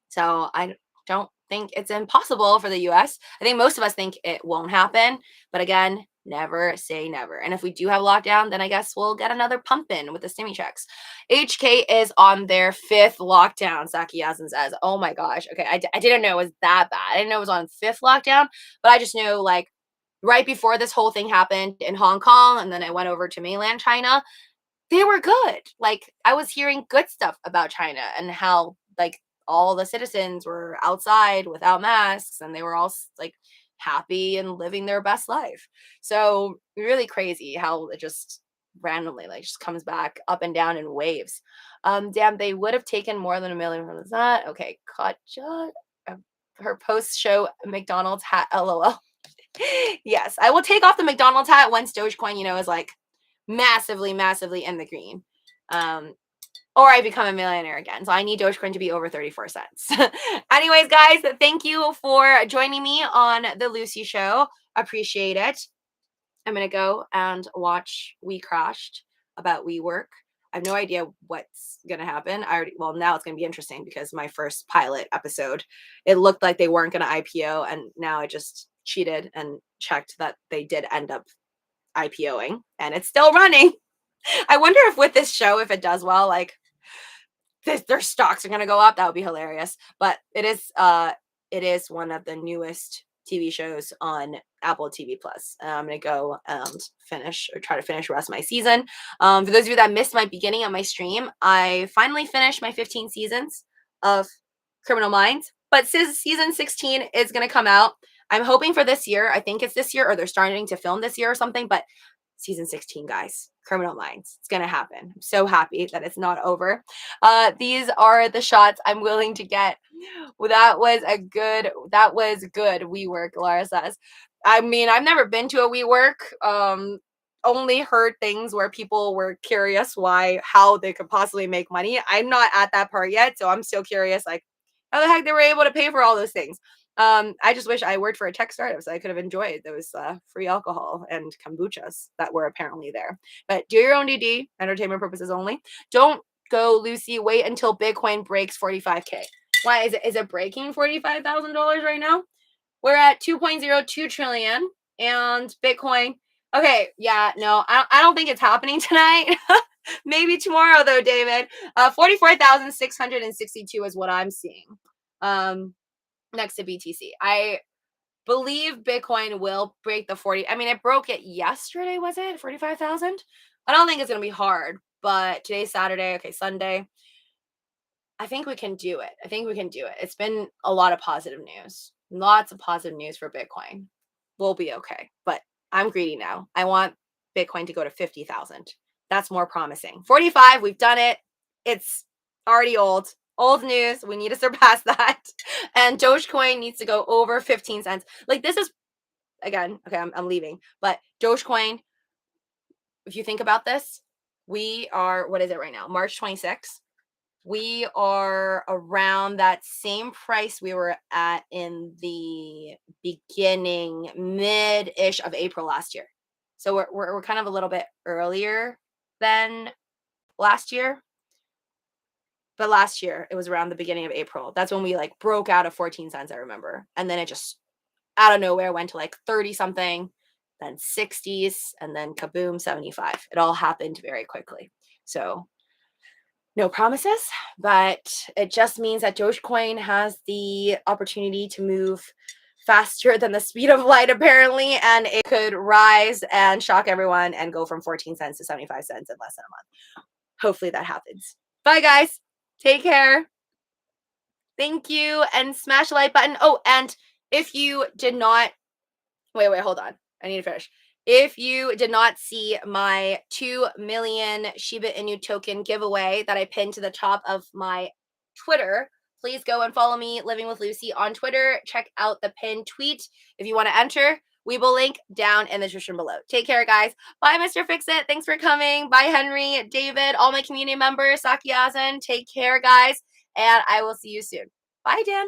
So I don't think it's impossible for the US. I think most of us think it won't happen. But again, Never say never. And if we do have lockdown, then I guess we'll get another pump in with the stimmy checks. HK is on their 5th lockdown, Sakiyasen says. Oh my gosh. Okay, I didn't know it was that bad. I didn't know it was on 5th lockdown, but I just know like right before this whole thing happened in Hong Kong, and then I went over to mainland China, they were good. Like I was hearing good stuff about China and how like all the citizens were outside without masks and they were all like happy and living their best life. So really crazy how it just randomly like just comes back up and down in waves. Damn, they would have taken more than $1 million from that. Okay, Katja, her posts show McDonald's hat. LOL. Yes, I will take off the McDonald's hat once Dogecoin, is like massively, massively in the green. Or I become a millionaire again. So I need Dogecoin to be over 34 cents. Anyways, guys, thank you for joining me on the Luci Show. Appreciate it. I'm going to go and watch WeCrashed about WeWork. I have no idea what's going to happen. Well, now it's going to be interesting because my first pilot episode, it looked like they weren't going to IPO. And now I just cheated and checked that they did end up IPOing and it's still running. I wonder if with this show, if it does well, like their stocks are going to go up. That would be hilarious. But it is one of the newest TV shows on Apple TV Plus. I'm going to go and try to finish the rest of my season. For those of you that missed my beginning of my stream, I finally finished my 15 seasons of Criminal Minds. But season 16 is going to come out. I'm hoping for this year. I think it's this year, or they're starting to film this year or something. But season 16, guys, Criminal Minds, it's going to happen. I'm so happy that it's not over. These are the shots I'm willing to get. Well, that was good WeWork, Laura says. I mean, I've never been to a WeWork. Only heard things where people were curious how they could possibly make money. I'm not at that part yet, so I'm still curious, like, how the heck they were able to pay for all those things. I just wish I worked for a tech startup so I could have enjoyed those free alcohol and kombuchas that were apparently there. But do your own DD, entertainment purposes only. Don't go, Luci. Wait until Bitcoin breaks 45K. Why is it breaking $45,000 right now? We're at 2.02 trillion and Bitcoin. Okay, yeah, no, I don't think it's happening tonight. Maybe tomorrow though, David. 44,662 is what I'm seeing. Next to BTC. I believe Bitcoin will break the 40. I mean, it broke it yesterday, was it? 45,000? I don't think it's going to be hard, but today's Saturday. Okay, Sunday. I think we can do it. It's been a lot of positive news. Lots of positive news for Bitcoin. We'll be okay. But I'm greedy now. I want Bitcoin to go to 50,000. That's more promising. 45, we've done it. It's already old. Old news. We need to surpass that. And Dogecoin needs to go over 15 cents. Like this is, again, okay, I'm leaving. But Dogecoin, if you think about this, we are, what is it right now? March 26th. We are around that same price we were at in the beginning, mid-ish of April last year. So we're kind of a little bit earlier than last year. But last year, it was around the beginning of April. That's when we like broke out of 14 cents, I remember. And then it just out of nowhere went to like 30 something, then 60s, and then kaboom, 75. It all happened very quickly. So no promises, but it just means that Dogecoin has the opportunity to move faster than the speed of light, apparently, and it could rise and shock everyone and go from 14 cents to 75 cents in less than a month. Hopefully that happens. Bye, guys. Take care. Thank you. And smash the like button. Oh, and if you did not, wait, hold on. I need to finish. If you did not see my 2 million Shiba Inu token giveaway that I pinned to the top of my Twitter, please go and follow me, Living with Luci, on Twitter. Check out the pinned tweet if you want to enter. WeBull link down in the description below. Take care, guys. Bye, Mr. Fix-It. Thanks for coming. Bye, Henry, David, all my community members, Sakiyasen. Take care, guys, and I will see you soon. Bye, Dan.